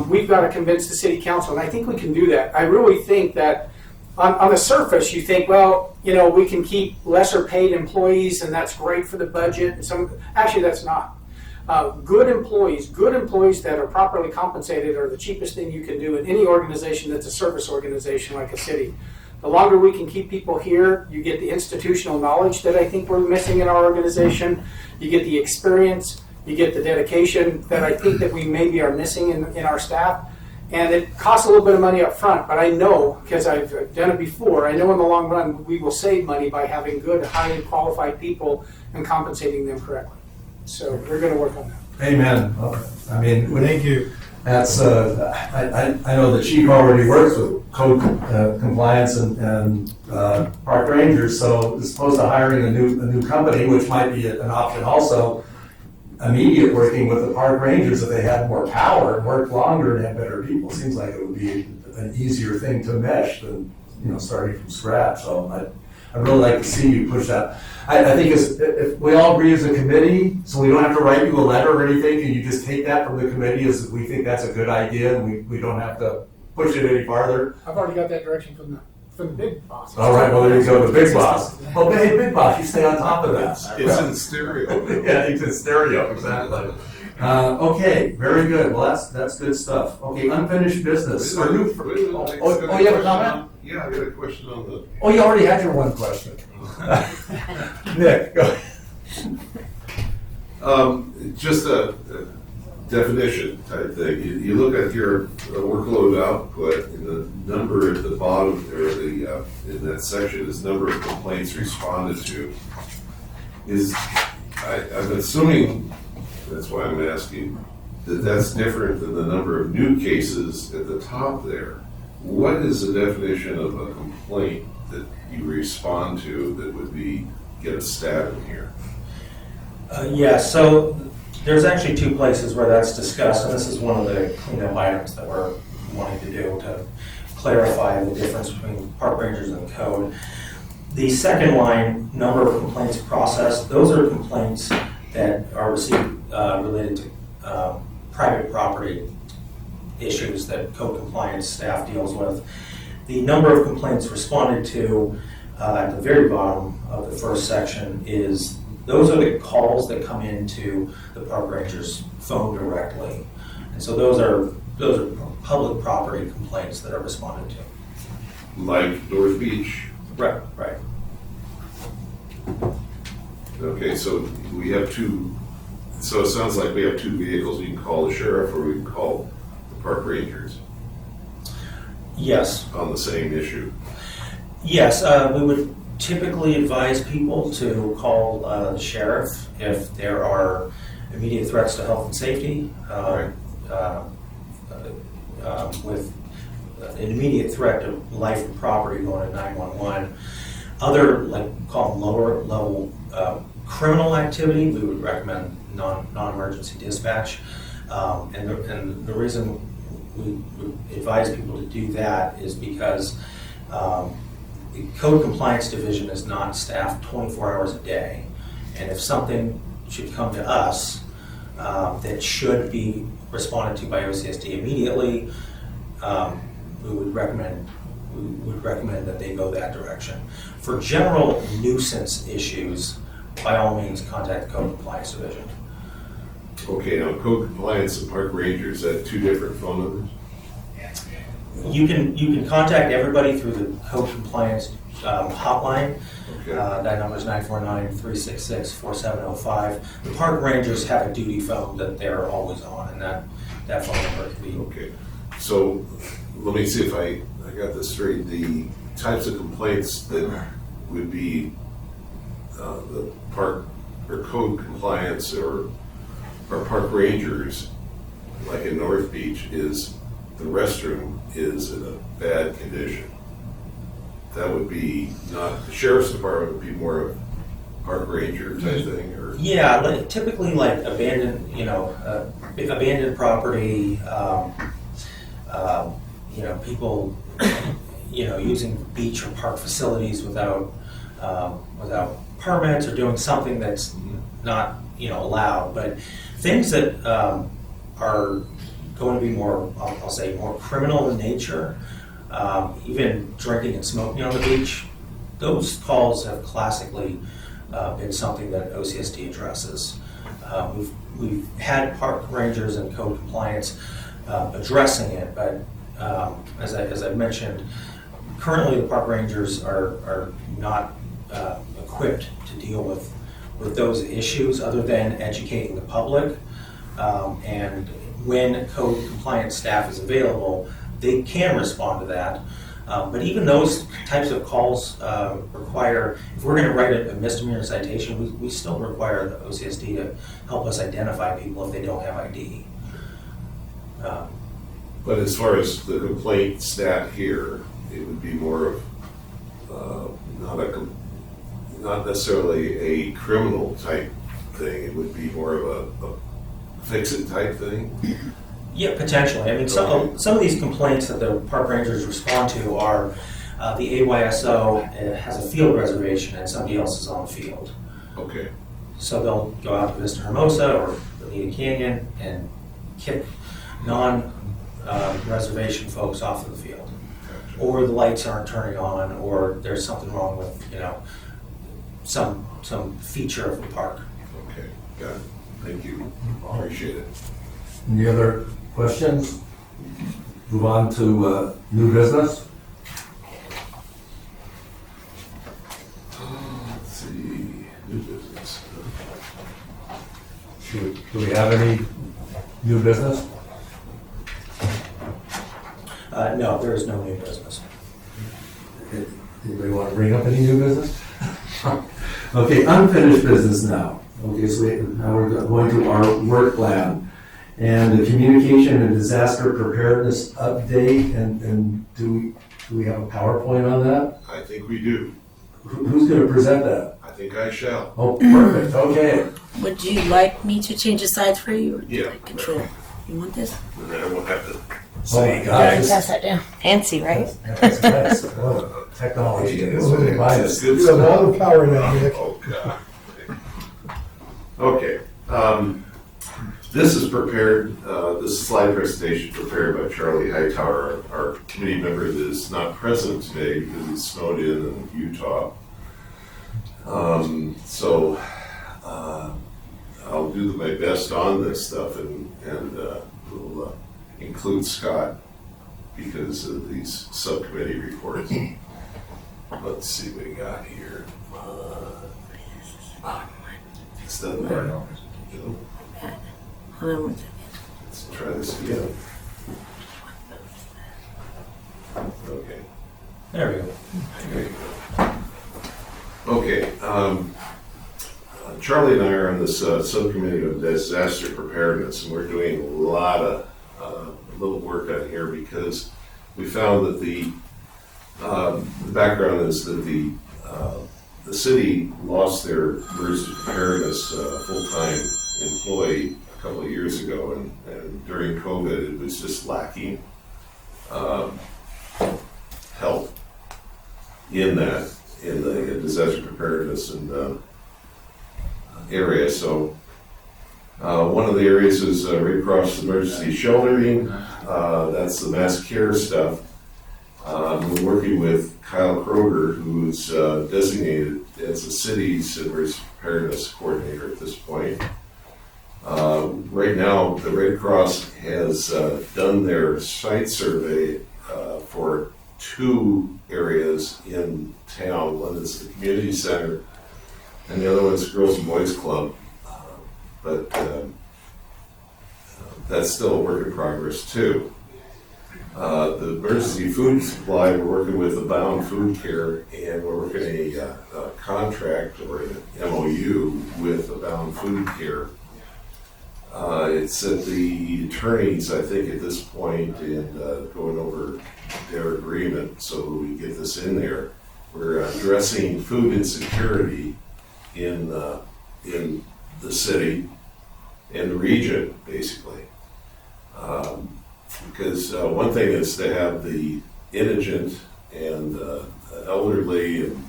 We've got to convince the city council, and I think we can do that. I really think that on the surface, you think, well, we can keep lesser paid employees, and that's great for the budget. Actually, that's not. Good employees that are properly compensated are the cheapest thing you can do in any organization that's a service organization like a city. The longer we can keep people here, you get the institutional knowledge that I think we're missing in our organization. You get the experience, you get the dedication that I think that we maybe are missing in our staff. And it costs a little bit of money up front, but I know, because I've done it before, I know in the long run we will save money by having good, highly qualified people and compensating them correctly. So we're going to work on that. Amen. I mean, Thank you. that's I know the chief already works with code compliance and park rangers, so as opposed to hiring a new company, which might be an option also, immediate working with the park rangers, if they had more power and worked longer and had better people, seems like it would be an easier thing to mesh than starting from scratch. So I'd really like to see you push that. I think if we all agree as a committee, so we don't have to write you a letter or anything, and you just take that from the committee as we think that's a good idea, and we don't have to push it any farther. I've already got that direction from the big boss. All right, well, there you go, the big boss. Well, hey, big boss, you stay on top of that. It's in stereo. Yeah, it's in stereo, exactly. Okay, very good. Well, that's good stuff. Okay, unfinished business. Wait a minute, Oh, you have a comment? Yeah, I got a question on the. Oh, you already had your one question. Nick, go ahead. Just definition type thing. You look at your workload output, and the number at the bottom, or in that section is number of complaints responded to. I'm assuming, that's why I'm asking, that's different than the number of new cases at the top there. What is the definition of a complaint that you respond to that would get a stat in here? Yeah, so there's actually two places where that's discussed, and this is one of the cleanup items that we're wanting to do to clarify the difference between park rangers and the code. The second line, number of complaints processed, those are complaints that are received related to private property issues that code compliance staff deals with. The number of complaints responded to at the very bottom of the first section is, those are the calls that come into the park ranger's phone directly. And so those are public property complaints that are responded to. Like North Beach? Right, right. Okay, so we have two, so it sounds like we have two vehicles. We can call the sheriff or we can call the park rangers Yes. on the same issue. Yes, we would typically advise people to call the sheriff if there are immediate threats to health and safety. With an immediate threat to life and property going to 911. Other, like, call them lower level criminal activity, we would recommend non-emergency dispatch. And the reason we advise people to do that is because the Code Compliance Division is not staffed 24 hours a day. And if something should come to us that should be responded to by OCSD immediately, we would recommend that they go that direction. For general nuisance issues, by all means, contact the Code Compliance Division. Okay, now code compliance and park rangers, is that two different phone numbers? You can contact everybody through the Code Compliance hotline. Okay. That number is 949-366-4705. The park rangers have a duty phone that they're always on, and that phone number can be. Okay, so let me see if I got this straight. The types of complaints that would be the park or code compliance or park rangers, like in North Beach, is the restroom is in a bad condition. That would be not, the sheriff's department would be more of park ranger type thing, or? Yeah, typically like abandoned property, people, using beach or park facilities without permits or doing something that's not, allowed. But things that are going to be more, I'll say, more criminal in nature, even drinking and smoking on the beach, those calls have classically been something that OCSD addresses. We've had park rangers and code compliance addressing it, but as I mentioned, currently the park rangers are not equipped to deal with those issues other than educating the public. And when code compliance staff is available, they can respond to that. But even those types of calls require, if we're going to write a misdemeanor citation, we still require the OCSD to help us identify people if they don't have ID. But as far as the complaint stat here, it would be more of not necessarily a criminal type thing. It would be more of a fix-it type thing. Yeah, potentially. I mean, some of these complaints that the park rangers respond to are the AYSO has a field reservation and somebody else is on the field. Okay. So they'll go out to Vista Hermosa or Bonita Canyon and kick non-reservation folks off of the field. Gotcha. Or the lights aren't turning on, or there's something wrong with, some feature of the park. Okay, got it. Thank you. Appreciate it. Any other questions? Move on to new business. Let's see, new business. Do we have any New business? No, there is no new business. Anybody want to bring up any new business? Okay, unfinished business now. Okay, so now we're going to our work plan. And the communication and disaster preparedness update, and do we have a PowerPoint on that? I think we do. Who's going to present that? I think I shall. Oh, perfect, okay. Would you like me to change the slides for you? Or do you Yeah. like control? You want this? And then I won't have to Oh my say. God. Pass that down. Fancy, right? That's nice. Oh, technology is what it That's buys. good You have stuff. all the power now, Nick. Oh, God. Okay. This is prepared, this slide presentation prepared by Charlie Hightower, our committee member that is not present today because he's snowed in Utah. So I'll do my best on this stuff and we'll include Scott because of these subcommittee reports. Let's see what we got here. It's done there. Hold on one second. Let's try this again. Okay. There we go. There you go. Okay. Charlie and I are on this subcommittee of disaster preparedness, and we're doing a lot of little work on here because we found that the background is that the city lost their emergency preparedness full-time employee a couple of years ago, and during COVID, it was just lacking help in that, in the disaster preparedness and area. So one of the areas is Red Cross emergency sheltering. That's the mass care stuff. We're working with Kyle Kroger, who's designated as the city's emergency preparedness coordinator at this point. Right now, the Red Cross has done their site survey for 2 areas in town. One is the community center, and the other one is Girls and Boys Club. But that's still a work in progress too. The emergency food supply, we're working with Abound Food Care, and we're working a contract or an MOU with Abound Food Care. It's at the attorneys, I think, at this point, and going over their agreement so we get this in there. We're addressing food insecurity in the city and the region, basically. Because one thing is to have the indigent and elderly and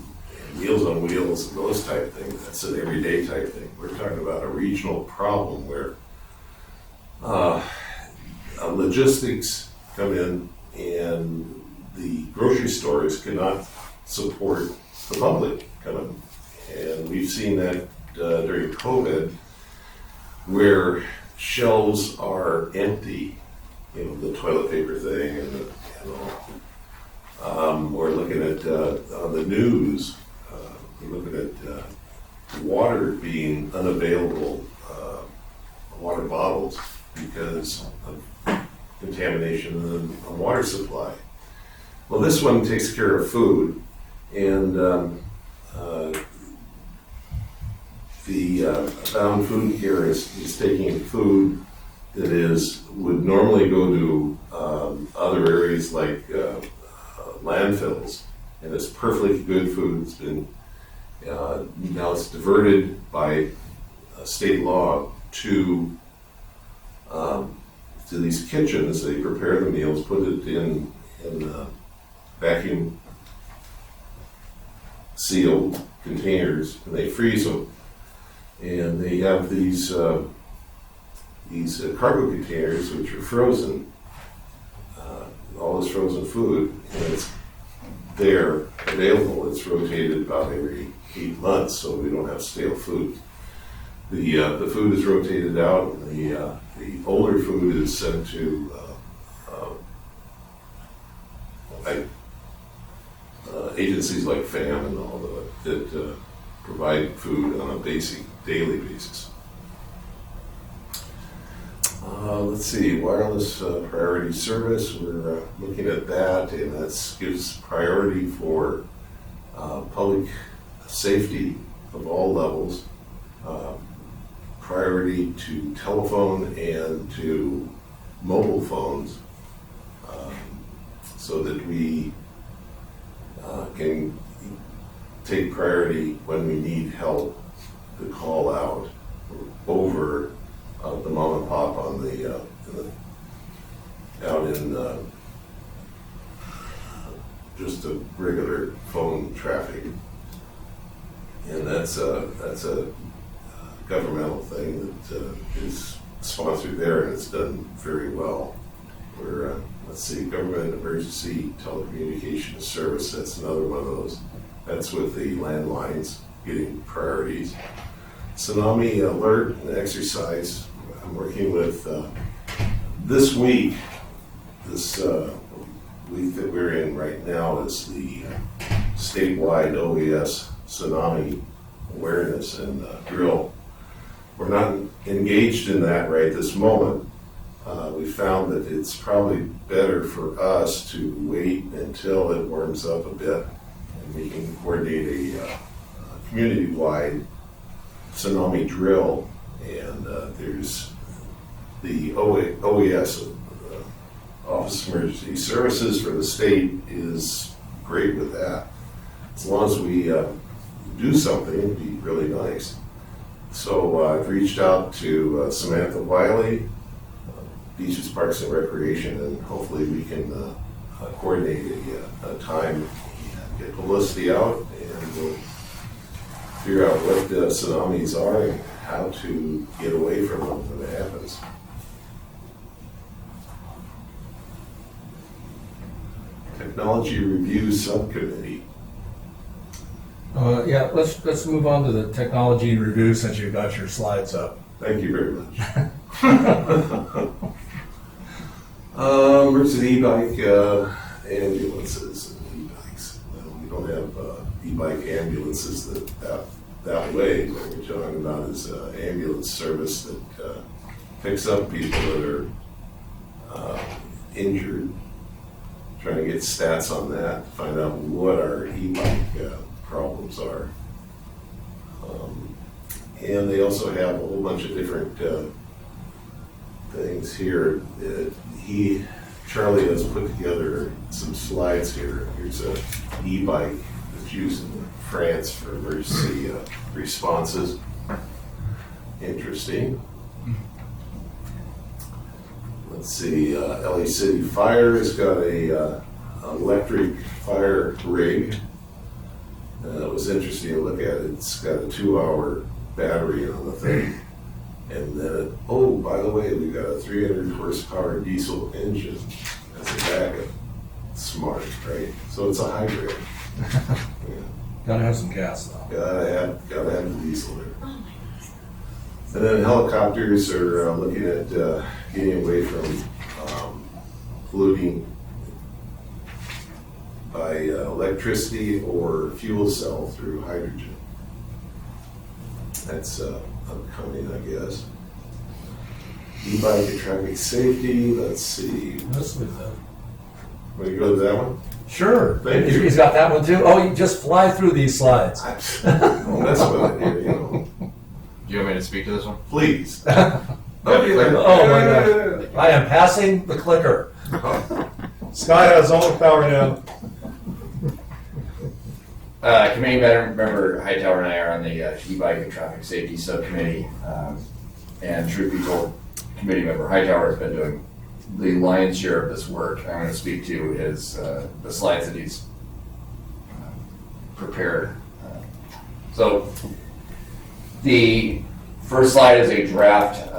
Meals on Wheels and those type things. That's an everyday type thing. We're talking about a regional problem where logistics come in and the grocery stores cannot support the public coming. And we've seen that during COVID where shelves are empty, you know, the toilet paper thing and we're looking at on the news, we're looking at water being unavailable, water bottles because of contamination in the water supply. Well, this one takes care of food, and the Abound Food Care is taking food that would normally go to other areas like landfills, and it's perfectly good food. It's been now it's diverted by state law to these kitchens. They prepare the meals, put it in vacuum sealed containers, and they freeze them. And they have these cargo containers which are frozen, all this frozen food, and it's there available. It's rotated about every 8 months, so we don't have stale food. The food is rotated out, and the older food is sent to agencies like FAM and all that provide food on a basic daily basis. Let's see, wireless priority service, we're looking at that, and that gives priority for public safety of all levels, priority to telephone and to mobile phones, so that we can take priority when we need help to call out over the mom and pop on out in just a regular phone traffic. And that's a governmental thing that is sponsored there, and it's done very well. We're, let's see, government emergency telecommunications service, that's another one of those. That's with the landlines getting priorities. Tsunami alert and exercise, I'm working with, this week, this week that we're in right now is the statewide OES tsunami awareness and drill. We're not engaged in that right this moment. We found that it's probably better for us to wait until it warms up a bit and we can coordinate a community-wide tsunami drill. And there's the OES, Office of Emergency Services for the state, is great with that. As long as we do something, it'd be really nice. So I've reached out to Samantha Wiley, Beaches, Parks and Recreation, and hopefully we can coordinate a time and get publicity out, and we'll figure out what the tsunamis are and how to get away from them when it happens. Technology Review Subcommittee. Yeah, let's move on to the technology review since you've got your slides up. Thank you very much. Emergency e-bike ambulances and e-bikes. Well, we don't have e-bike ambulances that way. What we're talking about is ambulance service that picks up people that are injured. Trying to get stats on that, find out what our e-bike problems are. And they also have a whole bunch of different things here. Charlie has put together some slides here. Here's an e-bike that's used in France for emergency responses. Interesting. Let's see, LA City Fire has got a electric fire rig. It was interesting to look at. It's got a 2-hour battery on the thing. And then, oh, by the way, we've got a 300 horsepower diesel engine as a backup. Smart, right? So it's a hybrid. Yeah. Gotta have some gas though. Gotta have the diesel there. And then helicopters are looking at getting away from polluting by electricity or fuel cell through hydrogen. That's upcoming, I guess. E-bike and traffic safety, let's see. Let's leave that. Want to go to that one? Sure. Thank you. He's got that one too. Oh, you just fly through these slides. Well, that's what I do, you know. Do you want me to speak to this one? Please. Oh my gosh. I am passing the clicker. Scott has all the power now. Committee member Hightower and I are on the e-bike and traffic safety subcommittee. And truth be told, committee member Hightower has been doing the lion's share of this work. I'm going to speak to his the slides that he's prepared. So the first slide is a draft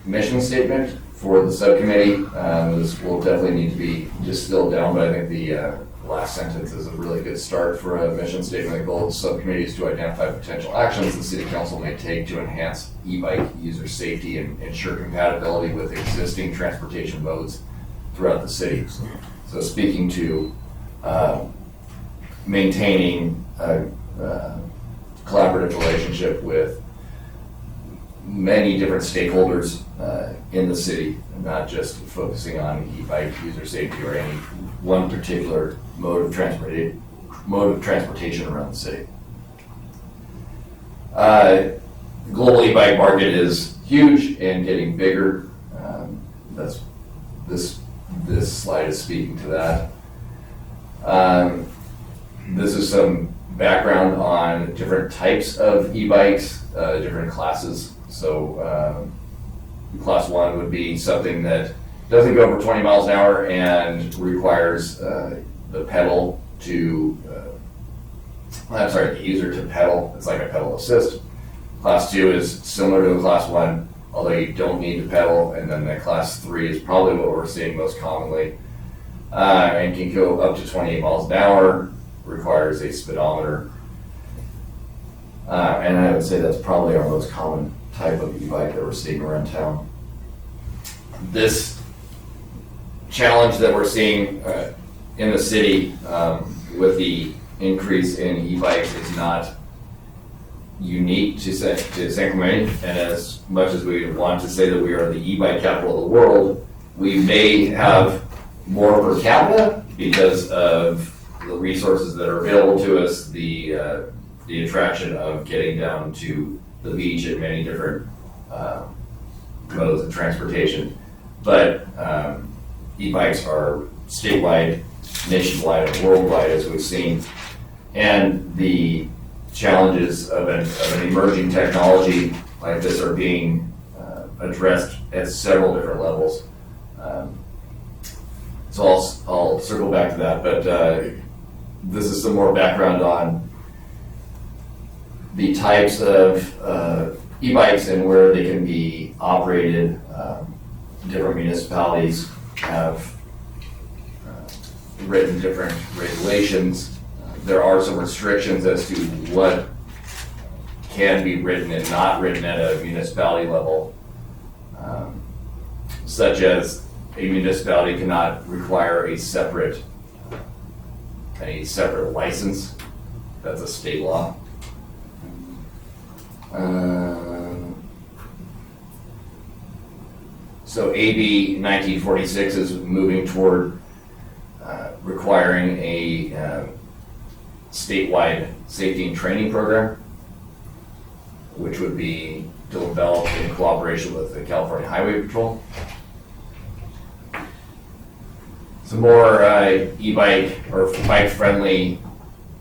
mission statement for the subcommittee. This will definitely need to be distilled down, but I think the last sentence is a really good start for a mission statement. The goal of the subcommittee is to identify potential actions the City Council may take to enhance e-bike user safety and ensure compatibility with existing transportation modes throughout the city. So speaking to maintaining a collaborative relationship with many different stakeholders in the city, not just focusing on e-bike user safety or any one particular mode of transportation around the city. The global e-bike market is huge and getting bigger. That's this slide is speaking to that. This is some background on different types of e-bikes, different classes. So class 1 would be something that doesn't go over 20 miles an hour and requires the pedal to, the user to pedal. It's like a pedal assist. Class 2 is similar to the class 1, although you don't need to pedal. And then the class 3 is probably what we're seeing most commonly, and can go up to 28 miles an hour, requires a speedometer. And I would say that's probably our most common type of e-bike that we're seeing around town. This challenge that we're seeing in the city with the increase in e-bikes is not unique to San Clemente, and as much as we want to say that we are the e-bike capital of the world, we may have more per capita because of the resources that are available to us, the attraction of getting down to the beach at many different modes of transportation. But e-bikes are statewide, nationwide, and worldwide, as we've seen. And the challenges of an emerging technology like this are being addressed at several different levels. So I'll circle back to that, but this is some more background on the types of e-bikes and where they can be operated. Different municipalities have written different regulations. There are some restrictions as to what can be written and not written at a municipality level, such as a municipality cannot require a separate license. That's a state law. So AB 1946 is moving toward requiring a statewide safety and training program, which would be developed in cooperation with the California Highway Patrol. Some more e-bike or bike-friendly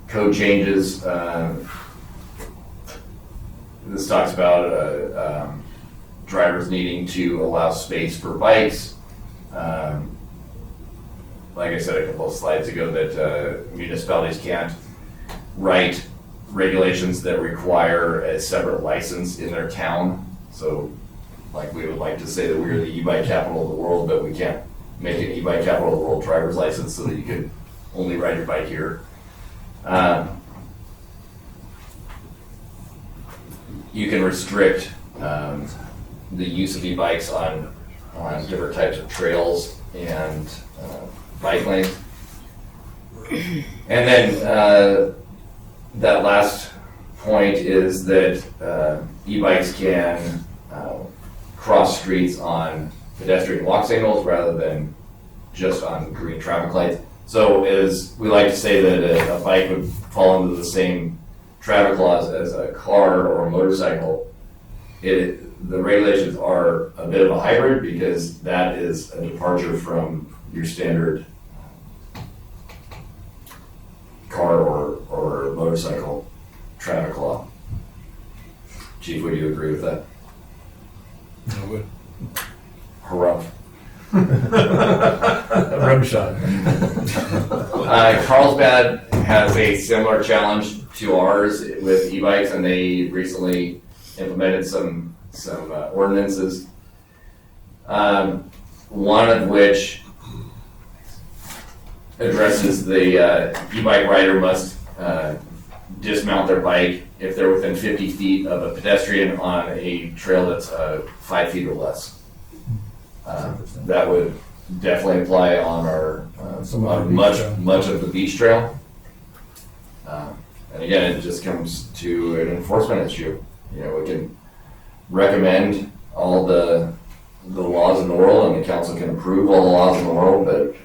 code changes. This talks about drivers needing to allow space for bikes. Like I said a couple of slides ago, that municipalities can't write regulations that require a separate license in their town. So, like, we would like to say that we're the e-bike capital of the world, but we can't make an e-bike capital of the world driver's license so that you can only ride your bike here. You can restrict the use of e-bikes on different types of trails and bike lanes. And then that last point is that e-bikes can cross streets on pedestrian walk signals rather than just on green traffic lights. So as we like to say that a bike would fall into the same traffic laws as a car or a motorcycle, the regulations are a bit of a hybrid because that is a departure from your standard car or motorcycle traffic law. Chief, would you agree with that? I would. Harumph. Rim shot. Carlsbad has a similar challenge to ours with e-bikes, and they recently implemented some ordinances. One of which addresses the e-bike rider must dismount their bike if they're within 50 feet of a pedestrian on a trail that's 5 feet or less. That would definitely apply on our on much of the beach trail. And again, it just comes to an enforcement issue. You know, we can recommend all the the laws in the world, and the council can approve all the laws in the world, but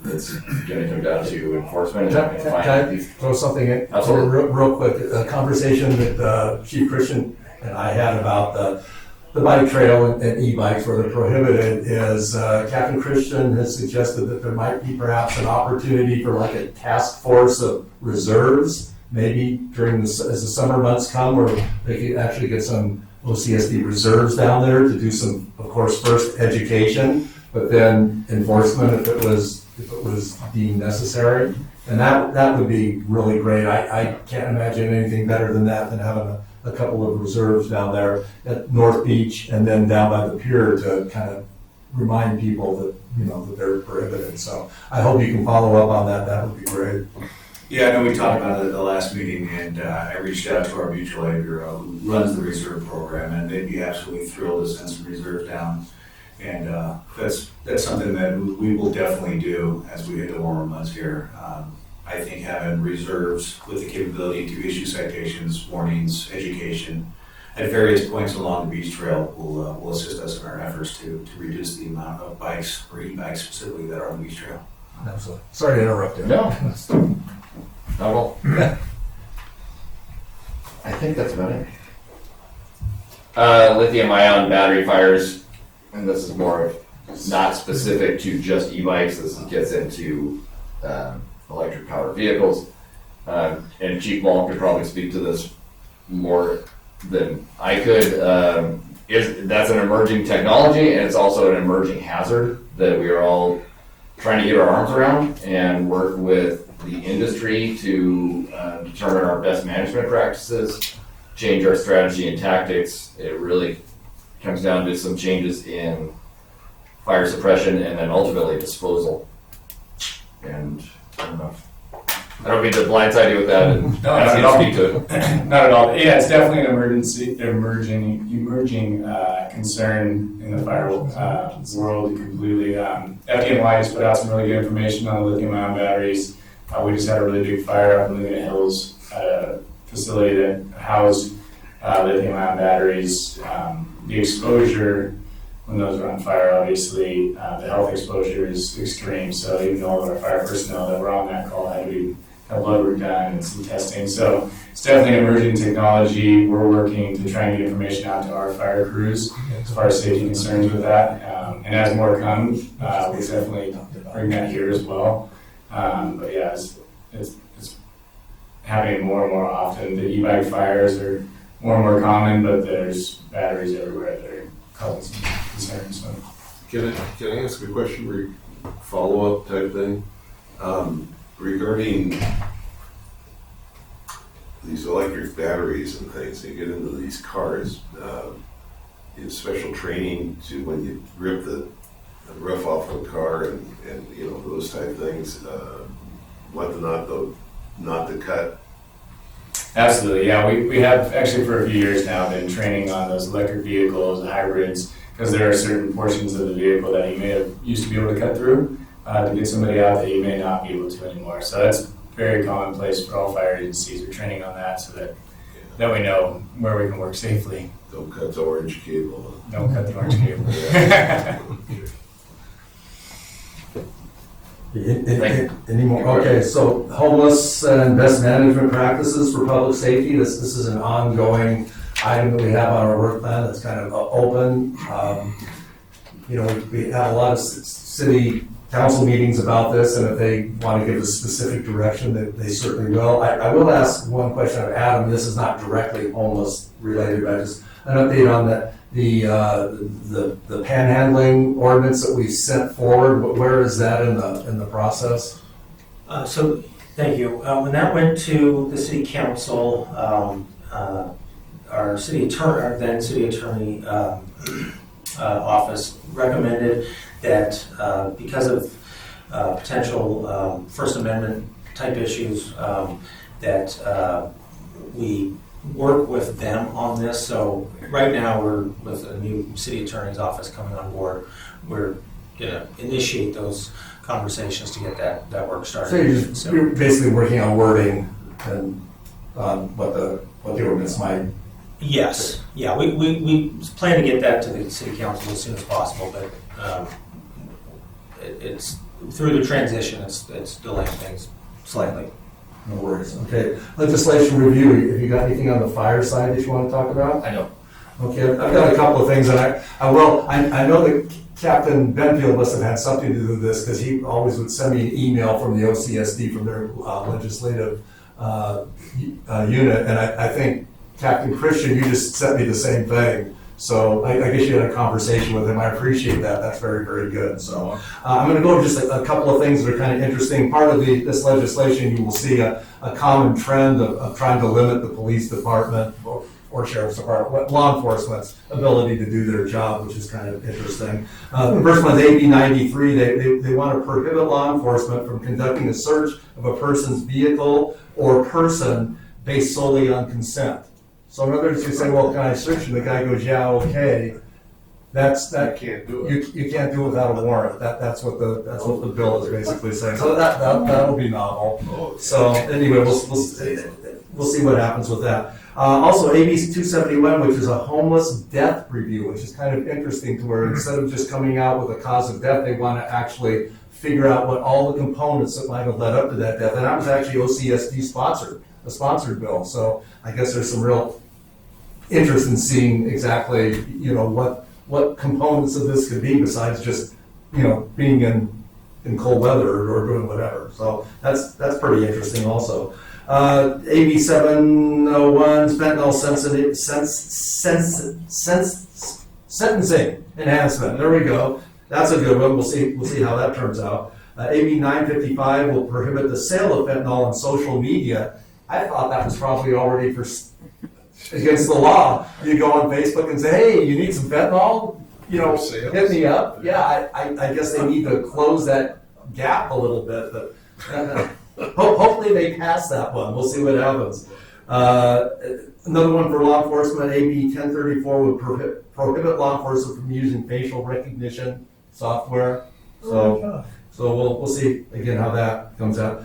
it's going to come down to enforcement. Can and I finding these. throw something in? Absolutely. Real quick, a conversation that Chief Christian and I had about the bike trail and e-bikes where they're prohibited is Captain Christian has suggested that there might be perhaps an opportunity for like a task force of reserves, maybe during as the summer months come, where they could actually get some OCSD reserves down there to do some, of course, first education, but then enforcement if it was deemed necessary. And that would be really great. I can't imagine anything better than that, than having a couple of reserves down there at North Beach and then down by the pier to kind of remind people that, that they're prohibited. So I hope you can follow up on that. That would be great. Yeah, I know we talked about it at the last meeting, and I reached out to our mutual aid bureau who runs the reserve program, and they'd be absolutely thrilled to send some reserves down. And that's something that we will definitely do as we hit the warmer months here. I think having reserves with the capability to issue citations, warnings, education at various points along the beach trail will assist us in our efforts to reduce the amount of bikes, or e-bikes specifically, that are on the beach trail. Absolutely. Sorry to interrupt you. No, that's not at all. I think that's about it. Lithium-ion battery fires, and this is more of not specific to just e-bikes. This gets into electric powered vehicles. And Chief Malm could probably speak to this more than I could. That's an emerging technology, and it's also an emerging hazard that we are all trying to get our arms around and work with the industry to determine our best management practices, change our strategy and tactics. It really comes down to some changes in fire suppression and then ultimately disposal. And I don't mean to blindside you with that and ask you to speak to it. Not at all. Yeah, it's definitely an emerging concern in the fire world completely. FDNY has put out some really good information on the lithium-ion batteries. We just had a really big fire up in Laguna Hills at a facility that housed lithium-ion batteries. The exposure when those are on fire, obviously, the health exposure is extreme. So even all of our fire personnel that were on that call had to have blood work done and some testing. So it's definitely an emerging technology. We're working to try and get information out to our fire crews as far as safety concerns with that. And as more comes, we'll definitely bring that here as well. But yeah, it's happening more and more often. The e-bike fires are more and more common, but there's batteries everywhere that are causing some concerns. So. Can I ask a question, follow-up type thing? Regarding these electric batteries and things, you get into these cars, you have special training to when you rip the roof off of a car and those type things, what not to cut. Absolutely, yeah. We have actually for a few years now been training on those electric vehicles, hybrids, because there are certain portions of the vehicle that you may have used to be able to cut through to get somebody out that you may not be able to anymore. So that's very commonplace for all fire agencies. We're training on that so that we know where we can work safely. Don't cut the orange cable. Don't cut the orange cable. Any more? Okay, so homeless and best management practices for public safety. This is an ongoing item that we have on our work plan that's kind of open. We have a lot of city council meetings about this, and if they want to give a specific direction, that they certainly will. I will ask one question of Adam. This is not directly homeless related, but just an update on the panhandling ordinance that we sent forward. Where is that in the process? So thank you. When that went to the city council, our then city attorney office recommended that because of potential First Amendment type issues, that we work with them on this. So right now we're with a new city attorney's office coming on board. We're gonna initiate those conversations to get that work started. So you're basically working on wording and on what the ordinance might Yes, yeah, we plan to get that to the city council as soon as possible, but it's through the transition, it's delaying things slightly. No worries. Okay. Legislation review. Have you got anything on the fire side that you want to talk about? I know. Okay, I've got a couple of things, and I know that Captain Benfield must have had something to do with this, because he always would send me an email from the OCSD, from their legislative unit, and I think Captain Christian, you just sent me the same thing. So I guess you had a conversation with him. I appreciate that. That's very, very good. So I'm going to go over just a couple of things that are kind of interesting. Part of this legislation, you will see a common trend of trying to limit the police department or sheriff's department, law enforcement's ability to do their job, which is kind of interesting. The first one is AB 93. They want to prohibit law enforcement from conducting a search of a person's vehicle or person based solely on consent. So in other words, you say, well, can I search? And the guy goes, yeah, okay. You can't do it. You can't do it without a warrant. That's what the bill is basically saying. So that'll be novel. So anyway, we'll see what happens with that. Also, AB 271, which is a homeless death review, which is kind of interesting, to where instead of just coming out with a cause of death, they want to actually figure out what all the components that might have led up to that death. And that was actually OCSD sponsored bill. So I guess there's some real interest in seeing exactly, what components of this could be, besides just, being in cold weather or doing whatever. So that's pretty interesting also. AB 701, fentanyl sentencing enhancement. There we go. That's a good one. We'll see how that turns out. AB 955 will prohibit the sale of fentanyl on social media. I thought that was probably already against the law. You go on Facebook and say, hey, you need some fentanyl? Hit me up. Yeah, I guess they need to close that gap a little bit. But hopefully they pass that one. We'll see what happens. Another one for law enforcement, AB 1034 would prohibit law enforcement from using facial recognition software. So we'll see again how that comes out.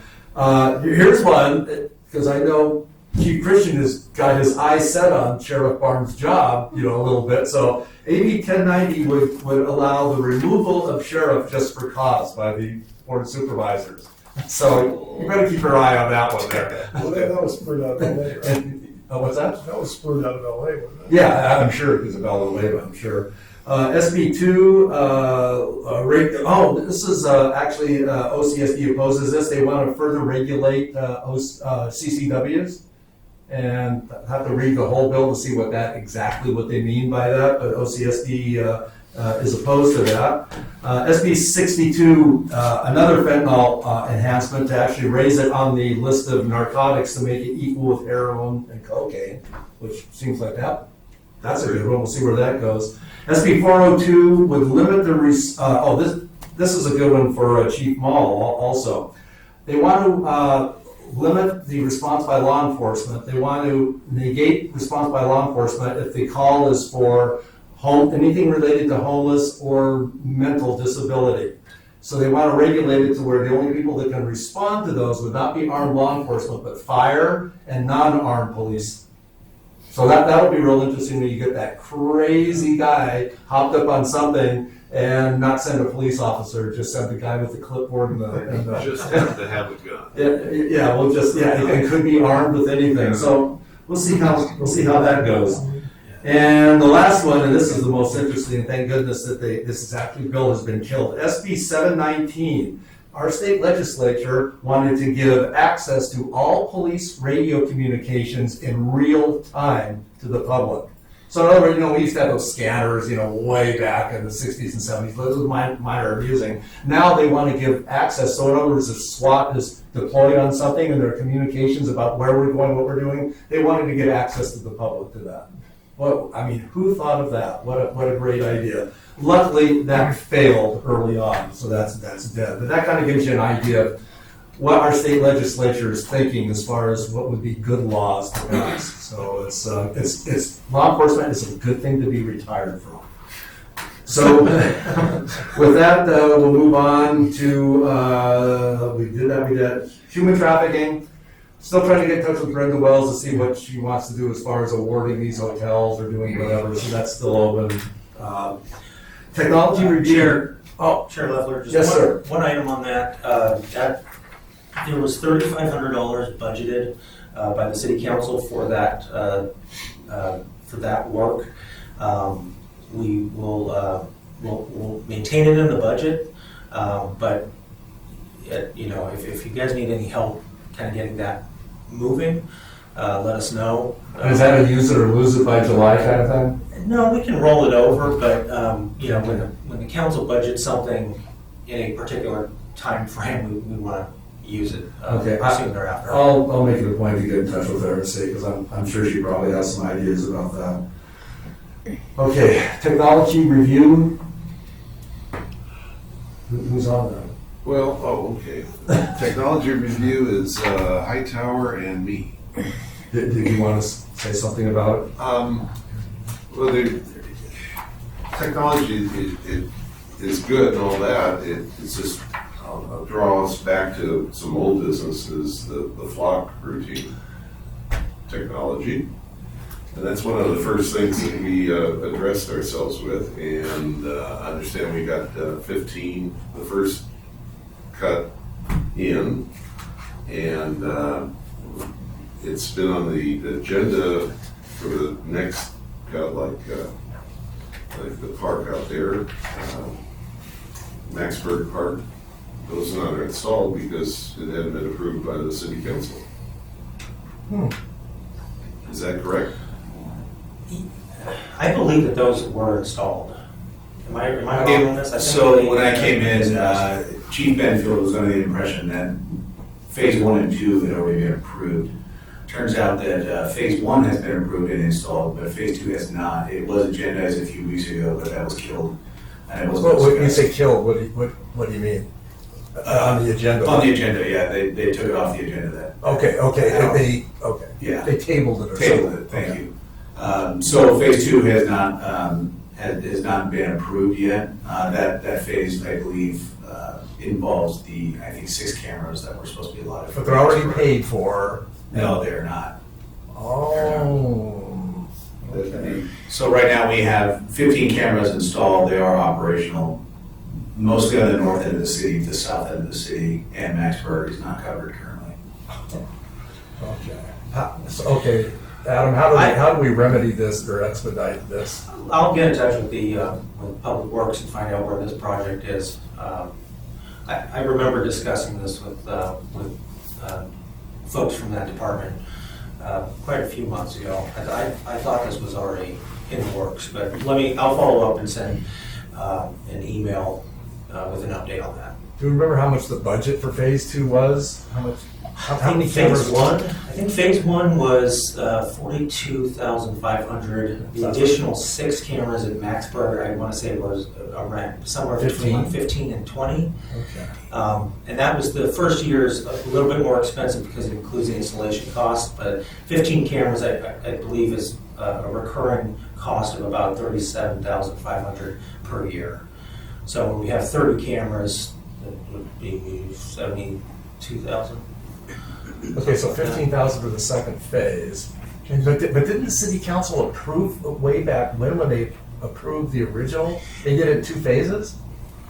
Here's one, because I know Chief Christian has got his eyes set on Sheriff Barnes' job, a little bit. So AB 1090 would allow the removal of sheriff just for cause by the board of supervisors. So you better keep your eye on that one there. Well, that was spurred out of LA, right? What's that? That was spurred out of LA, wasn't it? Yeah, I'm sure, because of LA, I'm sure. SB2, this is actually OCSD opposes this. They want to further regulate CCWs, and have to read the whole bill to see exactly what they mean by that. But OCSD is opposed to that. SB 62, another fentanyl enhancement to actually raise it on the list of narcotics to make it equal with heroin and cocaine, which seems like that's a good one. We'll see where that goes. SB 402 would limit the this is a good one for Chief Mall also. They want to limit the response by law enforcement. They want to negate response by law enforcement if the call is for anything related to homeless or mental disability. So they want to regulate it to where the only people that can respond to those would not be armed law enforcement, but fire and non-armed police. So that'll be real interesting when you get that crazy guy hopped up on something and not send a police officer, just send the guy with the clipboard and the Just have to have a gun. It could be armed with anything. So we'll see how that goes. And the last one, and this is the most interesting, thank goodness that bill has been killed. SB 719. Our state legislature wanted to give access to all police radio communications in real time to the public. So in other words, we used to have those scanners, way back in the 60s and 70s. Those were minor abusing. Now they want to give access. So in other words, if SWAT is deployed on something and there are communications about where we're going, what we're doing, they wanted to get access to the public to that. Well, who thought of that? What a great idea. Luckily, that failed early on, so that's dead. But that kind of gives you an idea of what our state legislature is thinking as far as what would be good laws to pass. So it's law enforcement is a good thing to be retired from. So with that, we'll move on to we did human trafficking. Still trying to get in touch with Brenda Wells to see what she wants to do as far as awarding these hotels or doing whatever, so that's still open. Technology review. Oh, Chair Leffler, just Yes, sir. one item on that. There was $3,500 budgeted by the city council for that work. We will we'll maintain it in the budget, but if you guys need any help kind of getting that moving, let us know. Is that a use it or lose it by July kind of thing? No, we can roll it over, but when the council budgets something in a particular time frame, we want to use it Okay, soon thereafter. I'll make it a point to get in touch with her and see, because I'm sure she probably has some ideas about that. Okay, technology review. Who's on that? Well, okay. Technology review is Hightower and me. Did you want to say something about it? Well, technology is good and all that. It's just I'll draw us back to some old businesses, the flock routine technology. And that's one of the first things that we addressed ourselves with. And I understand we got 15, the first cut in. And it's been on the agenda for the next cut, like the park out there, Maxburg Park. Those are not installed because it hadn't been approved by the city council. Is that correct? I believe that those were installed. Am I wrong on this? I think So they- when I came in, Chief Benfield was under the impression that phase 1 and 2 had already been approved. Turns out that phase 1 has been approved and installed, but phase 2 has not. It was agendized a few weeks ago, but that was killed. And it wasn't When you discussed. say killed, what do you mean? On the agenda? On the agenda, yeah, they took it off the agenda then. Okay, Yeah. They tabled it or Tabled something. it, thank you. So phase 2 has not been approved yet. That phase, I believe, involves I think 6 cameras that were supposed to be allotted. But they're already paid for. No, they're not. Oh. So right now we have 15 cameras installed. They are operational. Mostly on the north end of the city, the south end of the city, and Maxburg is not covered currently. Okay, Adam, how do we remedy this or expedite this? I'll get in touch with with Public Works and find out where this project is. I remember discussing this with folks from that department quite a few months ago. I thought this was already in the works, but I'll follow up and send an email with an update on that. Do you remember how much the budget for phase 2 was? How many cameras? I think phase 1 was 42,500. The additional 6 cameras at Maxburg, I want to say was around somewhere between 15 and 20. Okay. And that was the first year's a little bit more expensive because it includes the installation cost, but 15 cameras I believe is a recurring cost of about $37,500 per year. So when we have 30 cameras, that would be $72,000. Okay, so 15,000 for the second phase. But didn't the city council approve way back when they approved the original? They did it in 2 phases?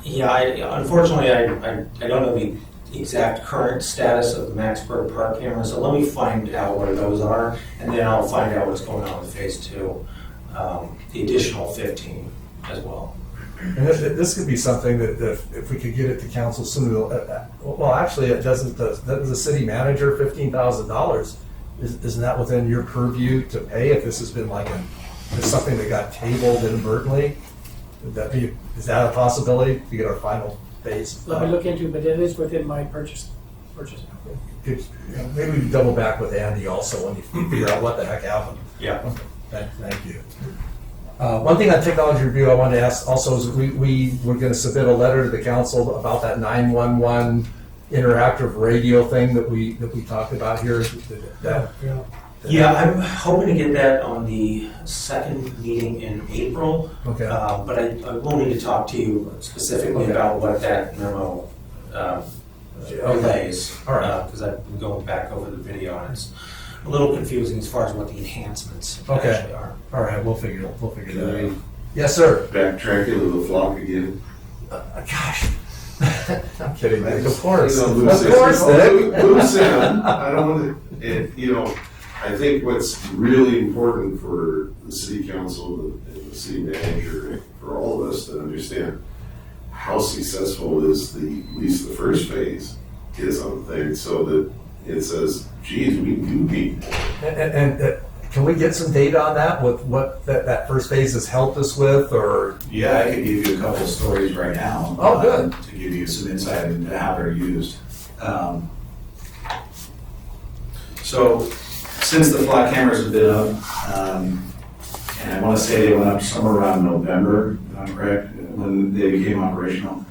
Yeah, unfortunately, I don't know the exact current status of the Maxburg Park cameras, so let me find out where those are, and then I'll find out what's going on with phase 2, the additional 15 as well. And this could be something that if we could get it to council sooner, well, actually, it doesn't the city manager $15,000, isn't that within your purview to pay if this has been it's something that got tabled inadvertently? Is that a possibility to get our final phase? Let me look into it, but it is within my purchase. Maybe we can double back with Andy also when you figure out what the heck happened. Yeah. Thank you. One thing on technology review I wanted to ask also is we were going to submit a letter to the council about that 911 interactive radio thing that we talked about here. Yeah, I'm hoping to get that on the second meeting in April. Okay. But I will need to talk to you specifically about what that memo delays. All right. Because I've been going back over the video and it's a little confusing as far as what the enhancements Okay. actually are. All right, we'll figure that out. Yes, sir. Backtrack into the flock again. Gosh. I'm kidding, Nick. Of course. You know, Of loose course, ends. Nick. Loose end. I don't want to, you know, I think what's really important for the city council and the city manager, for all of us to understand how successful is at least the first phase is on things, so that it says, geez, we do need. And can we get some data on that, with what that first phase has helped us with, or? Yeah, I could give you a couple of stories right now. Oh, good. To give you some insight into how they're used. So, since the flock cameras have been up, and I want to say they went up somewhere around November, if I'm correct, when they became operational.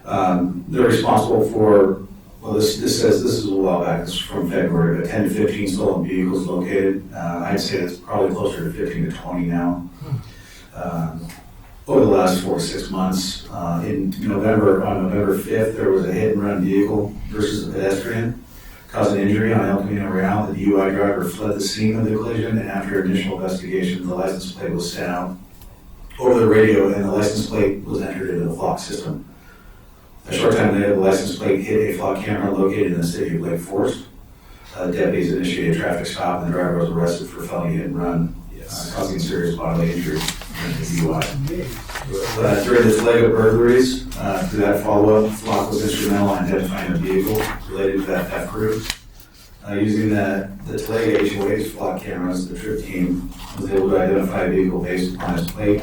They're responsible for, well, this says, this is a while back, this is from February, but 10 to 15 stolen vehicles located. I'd say it's probably closer to 15 to 20 now. Over the last 4 to 6 months, on November 5th, there was a hit and run vehicle versus a pedestrian, causing injury on El Camino Real. The DUI driver fled the scene of the collision, and after initial investigation, the license plate was sent out over the radio, and the license plate was entered into the flock system. A short time later, the license plate hit a flock camera located in the city of Lake Forest. Deputies initiated a traffic stop, and the driver was arrested for felony hit and run, causing serious bodily injury during the DUI. During this leg of burglaries, through that follow-up, Flock was instrumental in identifying a vehicle related to that theft group. Using the Talega HOH Flock cameras, the trip team was able to identify a vehicle based upon its plate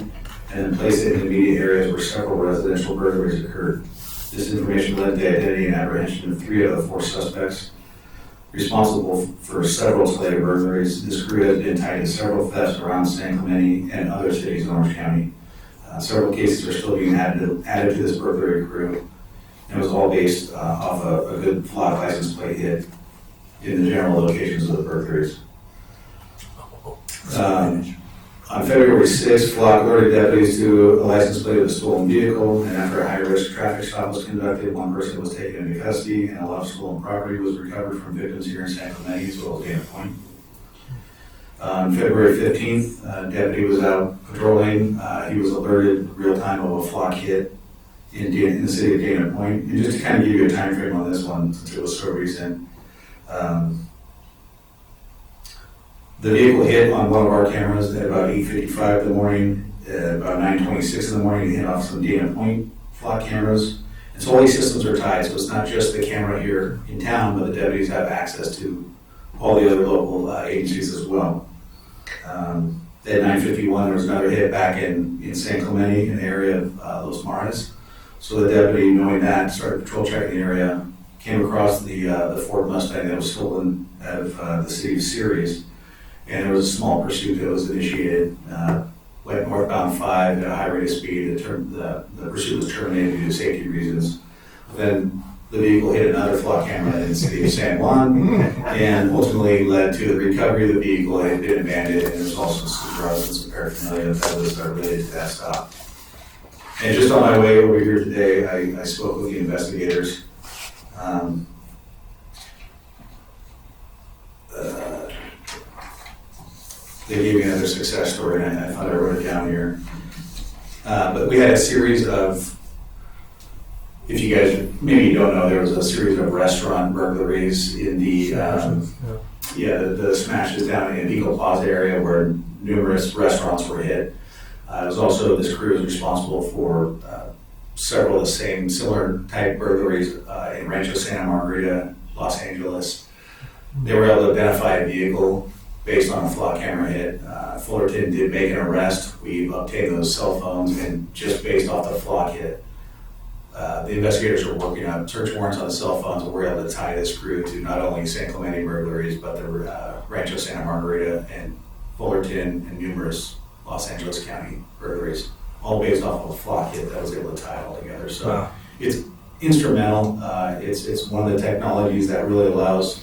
and then place it in immediate areas where several residential burglaries occurred. This information led to the identity and apprehension of 3 of the 4 suspects responsible for several Talega burglaries. This crew has been tied to several thefts around San Clemente and other cities in Orange County. Several cases are still being added to this burglary crew. It was all based off a good Flock license plate hit in the general locations of the burglaries. On February 6th, Flock alerted deputies to a license plate of a stolen vehicle, and after a high-risk traffic stop was conducted, 1 person was taken into custody, and a lot of stolen property was recovered from victims here in San Clemente, as well as Dana Point. On February 15th, a deputy was out patrolling. He was alerted real-time of a Flock hit in the city of Dana Point. And just to kind of give you a time frame on this one, since it was so recent, the vehicle hit on one of our cameras at about 8:55 in the morning. About 9:26 in the morning, it hit off some Dana Point Flock cameras. And so all these systems are tied, so it's not just the camera here in town, but the deputies have access to all the other local agencies as well. At 9:51, there was another hit back in San Clemente, in the area of Los Mares. So the deputy, knowing that, started patrol checking the area, came across the Ford Mustang that was stolen out of the city of Ceres. And there was a small pursuit that was initiated, went northbound 5 at a high rate of speed. The pursuit was terminated due to safety reasons. Then the vehicle hit another Flock camera in the city of San Juan, and ultimately led to the recovery of the vehicle. It had been abandoned, and there was also some drugs and some paraphernalia that was related to that stop. And just on my way over here today, I spoke with the investigators. They gave me another success story, and I thought I wrote it down here. But we had a series of, if you guys maybe don't know, there was a series of restaurant burglaries in the smashes down in Eagle Plaza area where numerous restaurants were hit. It was also, this crew is responsible for several of the same similar type burglaries in Rancho Santa Margarita, Los Angeles. They were able to identify a vehicle based on a Flock camera hit. Fullerton did make an arrest. We obtained those cell phones, and just based off the Flock hit, the investigators were working on search warrants on the cell phones, and we're able to tie this crew to not only San Clemente burglaries, but the Rancho Santa Margarita and Fullerton and numerous Los Angeles County burglaries, all based off of a Flock hit that was able to tie it all together. So it's instrumental. It's one of the technologies that really allows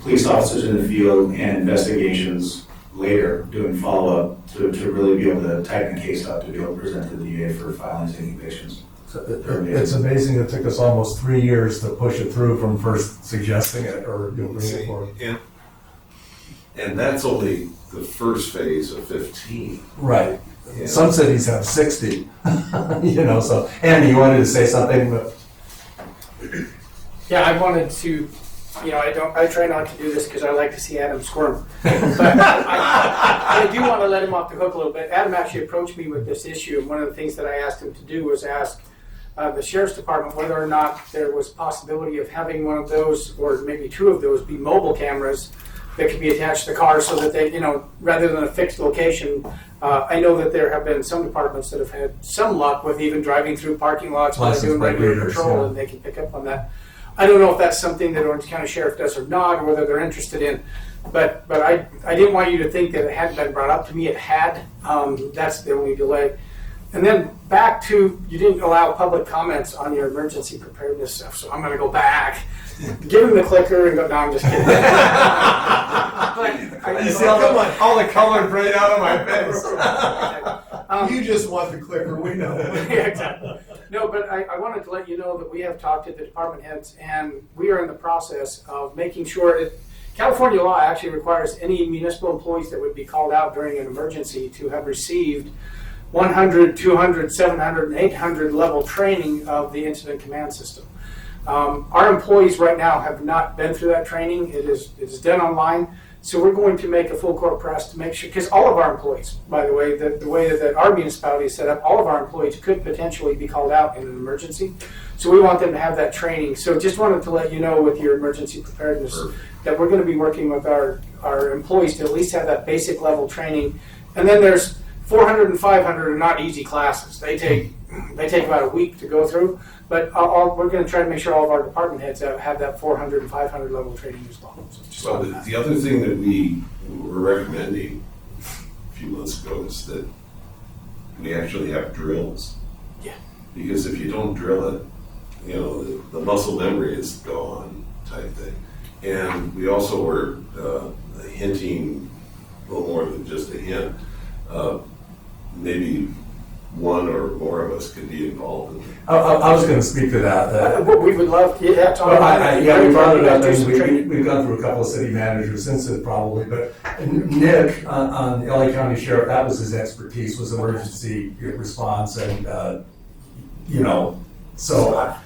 police officers in the field and investigations later doing follow-up to really be able to tighten the case up to be able to present to the DA for filings and convictions. It's amazing it took us almost 3 years to push it through from first suggesting it or bringing it forward. And that's only the first phase of 15. Right. Yeah. Some cities have 60, so, Andy, you wanted to say something, but Yeah, I wanted to, I try not to do this because I like to see Adam squirm. But I do want to let him off the hook a little bit. Adam actually approached me with this issue, and one of the things that I asked him to do was ask the sheriff's department whether or not there was possibility of having one of those, or maybe two of those, be mobile cameras that could be attached to the car so that they, rather than a fixed location. I know that there have been some departments that have had some luck with even driving through parking lots while they're doing regular patrol, and they can pick up on that. I don't know if that's something that Orange County Sheriff does or not, or whether they're interested in. But I didn't want you to think that it hadn't been brought up to me. It had. That's the only delay. And then back to, you didn't allow public comments on your emergency preparedness stuff, so I'm going to go back. Give him the clicker and go, no, I'm just kidding. you see all the color right out of my face. You just want the clicker, we know. Yeah, exactly. No, but I wanted to let you know that we have talked to the department heads, and we are in the process of making sure California law actually requires any municipal employees that would be called out during an emergency to have received 100, 200, 700, and 800 level training of the incident command system. Our employees right now have not been through that training. It is done online. So we're going to make a full court press to make sure, because all of our employees, by the way, the way that our municipality is set up, all of our employees could potentially be called out in an emergency. So we want them to have that training. So just wanted to let you know with your emergency preparedness that we're going to be working with our employees to at least have that basic level training. And then there's 400 and 500 are not easy classes. They take about a week to go through. But we're going to try to make sure all of our department heads have that 400 and 500 level training as well. So the other thing that we were recommending a few months ago is that we actually have drills. Yeah. Because if you don't drill it, the muscle memory is gone type thing. And we also were hinting a little more than just a hint. Maybe one or more of us could be involved in it. I was going to speak to that. We would love, we brought it up. We've gone through a couple of city managers since it probably, but Nick on the LA County Sheriff, that was his expertise, was emergency response, and stuff.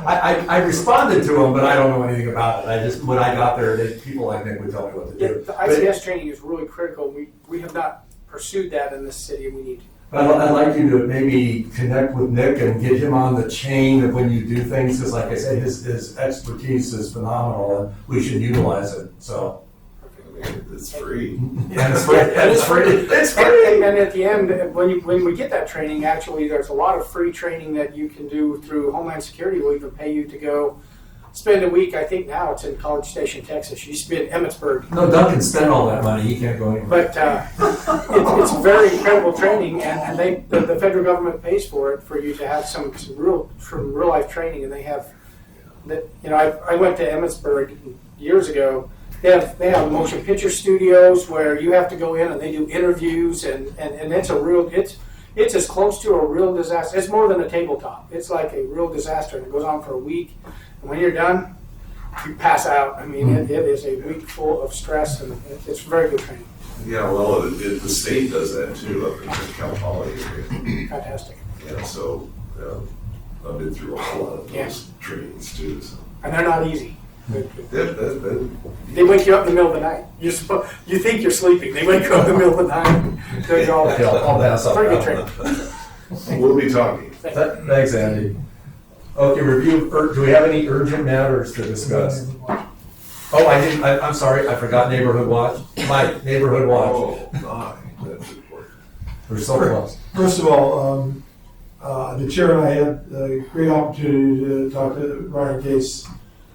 I responded to him, but I don't know anything about it. When I got there, people I think would tell me what to do. The ICS training is really critical. We have not pursued that in this city, and we need to. I'd like you to maybe connect with Nick and get him on the chain of when you do things, because like I said, his expertise is phenomenal, and we should utilize it, so. It's free. And it's free. It's free. And at the end, when we get that training, actually, there's a lot of free training that you can do through Homeland Security. We'll even pay you to go spend a week. I think now it's in College Station, Texas. You used to be in Emmitsburg. No, Duncan spent all that money. He can't go anywhere. But it's very incredible training, and the federal government pays for it for you to have some real life training. And they have that. I went to Emmitsburg years ago. They have motion picture studios where you have to go in and they do interviews, and it's it's as close to a real disaster. It's more than a tabletop. It's like a real disaster, and it goes on for a week. And when you're done, you pass out. I mean, it is a week full of stress, and it's very good training. Yeah, well, the state does that too up in the Cal Poly area. Fantastic. Yeah, so I've been through a lot of those trainings too. So. And they're not easy. They wake you up in the middle of the night. You think you're sleeping. They wake you up in the middle of the night. They're all that. Very good training. We'll be talking. Thanks, Andy. Okay, review. Do we have any urgent matters to discuss? Oh, I didn't. I'm sorry. I forgot neighborhood watch. My neighborhood watch. Oh, my. That's important. We're so close. First of all, the chair and I had a great opportunity to talk to Ryan Case,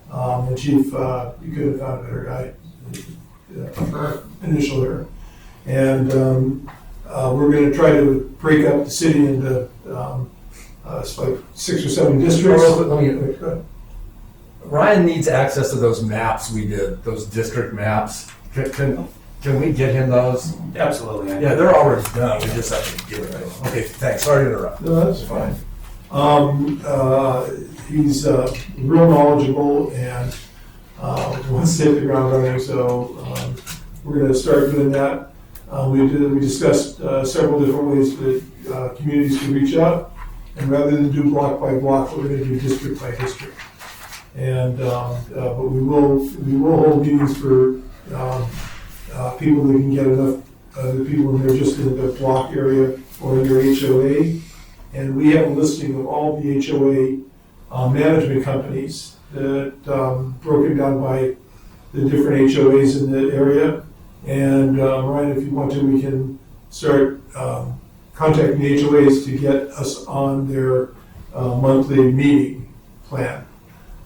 the chief. You could have found a better guy initial there. And we're going to try to break up the city into it's like 6 or 7 districts. Ryan needs access to those maps we did, those district maps. Can we get him those? Absolutely. Yeah, they're already done, we just have to give it to him. Okay, thanks, sorry to interrupt. No, that's fine. He's real knowledgeable and wants to hit the ground running, so we're gonna start doing that. We discussed several different ways that communities can reach out, and rather than do block by block, we're gonna do district by district. And, but we will hold meetings for people that can get enough, the people in there just in the block area or in their HOA. And we have a listing of all the HOA management companies that broken down by the different HOAs in the area. And Ryan, if you want to, we can start contacting the HOAs to get us on their monthly meeting plan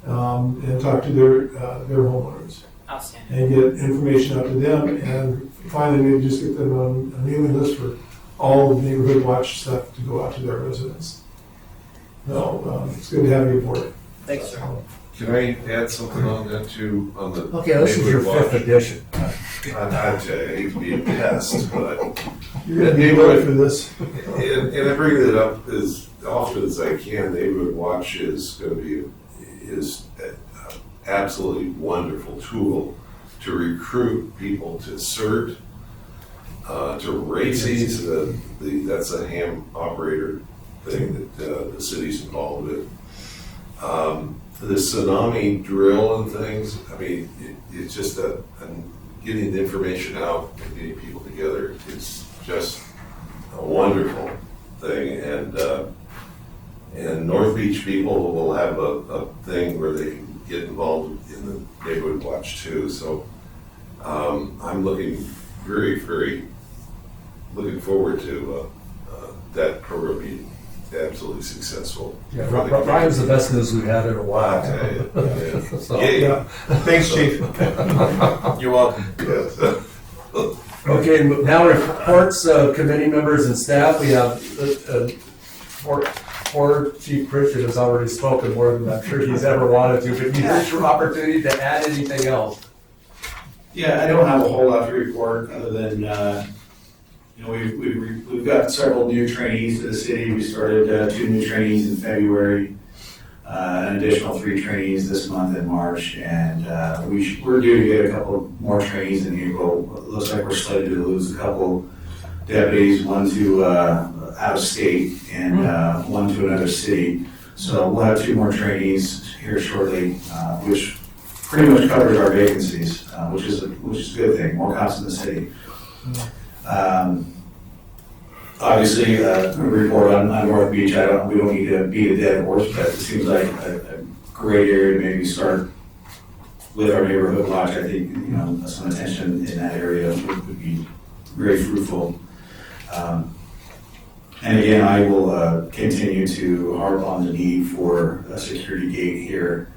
and talk to their homeowners Outstanding. and get information out to them. And finally, maybe just get them on a mailing list for all of the neighborhood watch stuff to go out to their residents. No, it's good to have you aboard. Thanks, sir. Can I add something on that too, on the? Okay, this is your neighborhood fifth watch? edition. I hate to be a pest, but, You're gonna be ready for this. and I bring that up as often as I can. Neighborhood Watch is going to be, is an absolutely wonderful tool to recruit people to CERT, to races. That's a ham operator thing that the city's involved with. The tsunami drill and things, I mean, it's just getting the information out and getting people together. It's just a wonderful thing. And North Beach people will have a thing where they can get involved in the Neighborhood Watch too. So I'm looking very looking forward to that program being absolutely successful. Yeah, Ryan's the best news we've had in a while. I tell you, yeah. So- Yeah. Thanks, Chief. You're welcome. Yes. Okay, now reports of committee members and staff. We have, poor Chief Christian has already spoken more than I'm sure he's ever wanted to, but here's your opportunity to add anything else. Yeah, I don't have a whole lot to report other than, we've got several new trainees to the city. We started 2 new trainees in February, an additional 3 trainees this month in March, and we're due to get a couple more trainees in April. It looks like we're slated to lose a couple deputies, one to out of state and one to another city. So we'll have 2 more trainees here shortly, which pretty much covers our vacancies, which is a good thing, more cops in the city. Obviously, a report on North Beach, we don't need to beat a dead horse, but it seems like a great area to maybe start with our neighborhood watch. I think, some attention in that area would be very fruitful. And again, I will continue to harp on the need for a security gate here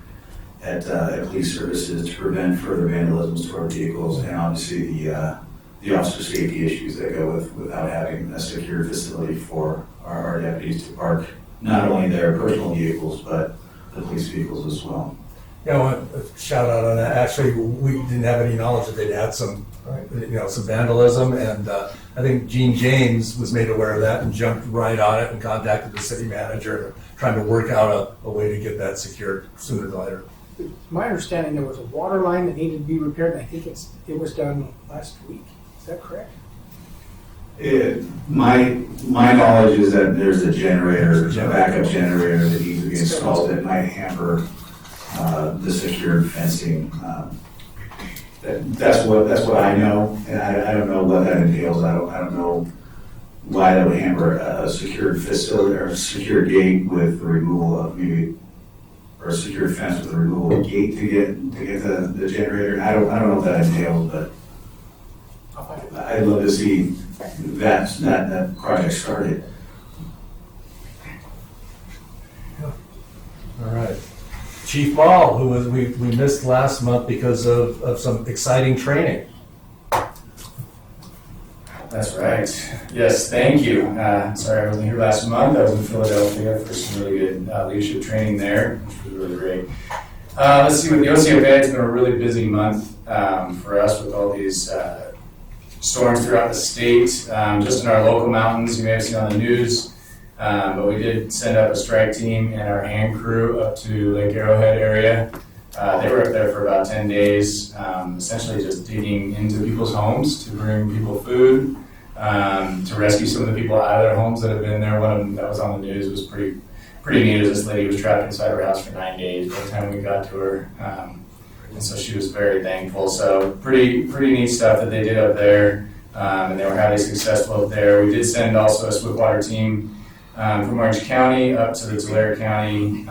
at police services to prevent further vandalisms to our vehicles, and obviously the officer safety issues that go without having a secure facility for our deputies to park not only their personal vehicles, but the police vehicles as well. Yeah, I want a shout out on that. Actually, we didn't have any knowledge that they'd had some vandalism, and I think Gene James was made aware of that and jumped right on it and contacted the city manager, trying to work out a way to get that secured sooner than later. My understanding, there was a water line that needed to be repaired, and I think it was done last week. Is that correct? My knowledge is that there's a generator, a backup generator that needs to be installed that might hamper the secured fencing. That's what I know, and I don't know what that entails. I don't know why that would hamper a secured facility or a secured gate with the removal of or a secured fence with the removal of gate to get the generator. I don't know what that entails, but I'd love to see that project started. All right. Chief Ball, who we missed last month because of some exciting training. That's right. Yes, thank you. Sorry I wasn't here last month. I was in Philadelphia for some really good leadership training there, which was really great. Let's see, with the OCFA, it's been a really busy month for us with all these storms throughout the state, just in our local mountains. You may have seen on the news. But we did send up a strike team and our hand crew up to Lake Arrowhead area. They were up there for about 10 days, essentially just digging into people's homes to bring people food, to rescue some of the people out of their homes that have been there. One of them that was on the news was pretty neat. This lady was trapped inside her house for 9 days by the time we got to her. And so she was very thankful. So pretty neat stuff that they did up there. And they were highly successful up there. We did send also a Swiftwater team from Orange County up to the Tulare County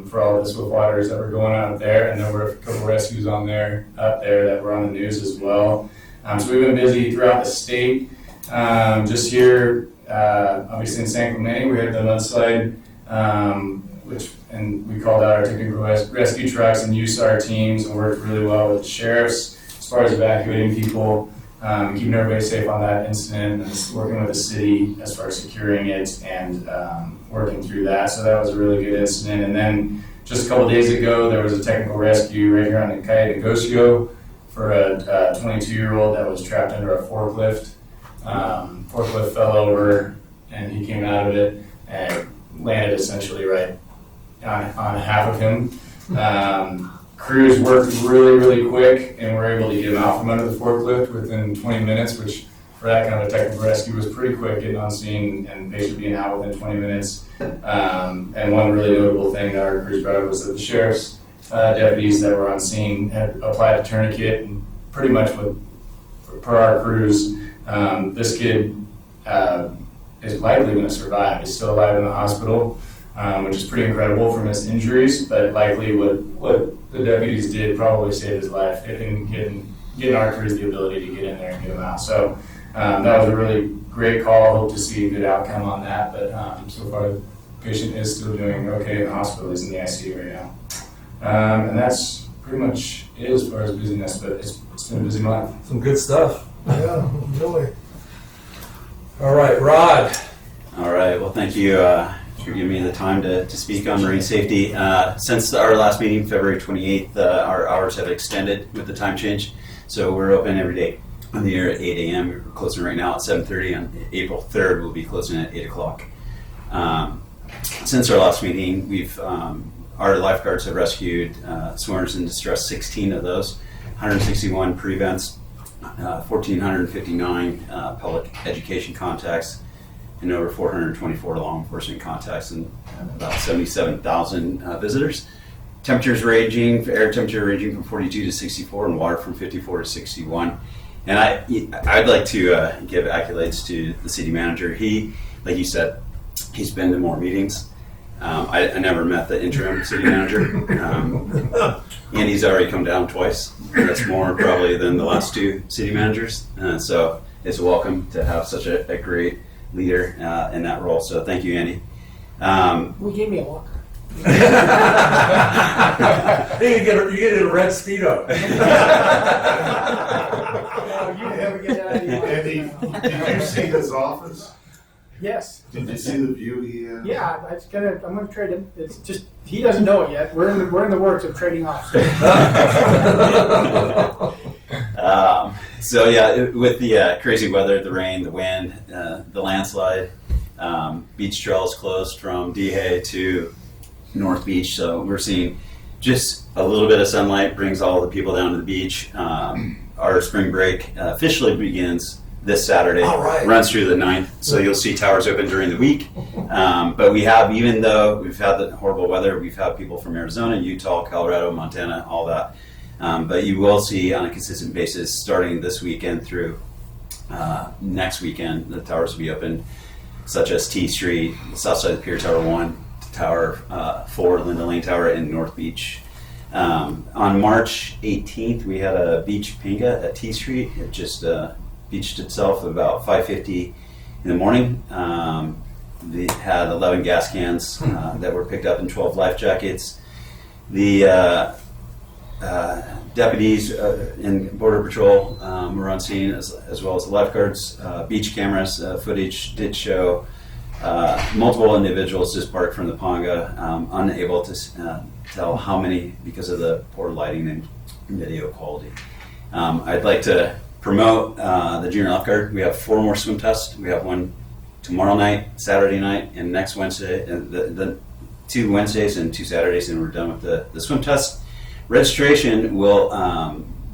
for all the Swiftwaters that were going on up there, and there were a couple rescues up there that were on the news as well. So we've been busy throughout the state. Just here, obviously in San Clemente, we had the mudslide, and we called out our technical rescue trucks and USAR teams and worked really well with the sheriffs as far as evacuating people. Keeping everybody safe on that incident, and working with the city as far as securing it and working through that. So that was a really good incident. And then just a couple days ago, there was a technical rescue right here on the Calle de Gocio for a 22-year-old that was trapped under a forklift. Forklift fell over, and he came out of it and landed essentially right on half of him. Crews worked really quick and were able to get him out from under the forklift within 20 minutes, which for that kind of a technical rescue was pretty quick, getting on scene and patient being out within 20 minutes. And one really notable thing that our crews brought up was that the sheriff's deputies that were on scene had applied a tourniquet, and pretty much per our crews, this kid is likely going to survive. He's still alive in the hospital, which is pretty incredible from his injuries, but likely what the deputies did probably saved his life, getting our crews the ability to get in there and get him out. So that was a really great call. Hope to see a good outcome on that, but so far the patient is still doing okay in the hospital. He's in the ICU right now. And that's pretty much it as far as busyness, but it's been a busy month. Some good stuff. Yeah, really. All right, Rod. All right, well, thank you for giving me the time to speak on marine safety. Since our last meeting, February 28th, our hours have extended with the time change. So we're open every day on the air at 8 a.m. We're closing right now at 7:30. On April 3rd, we'll be closing at 8 o'clock. Since our last meeting, our lifeguards have rescued swimmers in distress, 16 of those, 161 prevents, 1,459 public education contacts, and over 424 law enforcement contacts, and about 77,000 visitors. Temperatures ranging, air temperature ranging from 42 to 64, and water from 54 to 61. And I'd like to give accolades to the city manager. He, like you said, he's been to more meetings. I never met the interim city manager, and he's already come down twice. That's more probably than the last two city managers. So it's welcome to have such a great leader in that role. So thank you, Andy. We gave me a walker. Hey, you get a red Speedo. You never get out of here. Andy, did you see his office? Yes. Did you see the view he had? Yeah, I'm gonna trade him. It's just he doesn't know it yet. We're in the works of trading off. So yeah, with the crazy weather, the rain, the wind, the landslide, beach trail is closed from DeHay to North Beach. So we're seeing just a little bit of sunlight brings all the people down to the beach. Our spring break officially begins this Saturday, runs through the 9th. So you'll see towers open during the week. But we have, even though we've had the horrible weather, we've had people from Arizona, Utah, Colorado, Montana, all that. But you will see on a consistent basis, starting this weekend through next weekend, the towers will be open, such as T Street, the south side of the Pier Tower 1, Tower 4, Linda Lane Tower, and North Beach. On March 18th, we had a beach pinga at T Street. It just beached itself at about 5:50 in the morning. They had 11 gas cans that were picked up and 12 life jackets. The deputies in Border Patrol were on scene, as well as the lifeguards. Beach cameras footage did show multiple individuals just parked from the Ponga, unable to tell how many because of the poor lighting and video quality. I'd like to promote the junior lifeguard. We have 4 more swim tests. We have one tomorrow night, Saturday night, and next Wednesday, and the 2 Wednesdays and 2 Saturdays, and we're done with the swim test. Registration will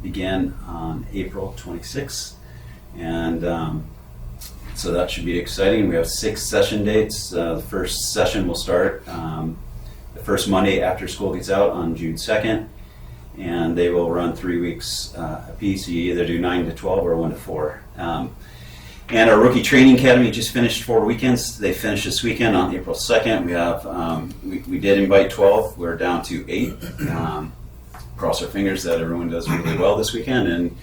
begin on April 26th, and so that should be exciting. We have 6 session dates. The first session will start the first Monday after school gets out on June 2nd, and they will run 3 weeks apiece. You either do 9 to 12 or 1 to 4. And our Rookie Training Academy just finished 4 weekends. They finished this weekend on April 2nd. We have we did invite 12. We're down to 8. Cross our fingers that everyone does really well this weekend, and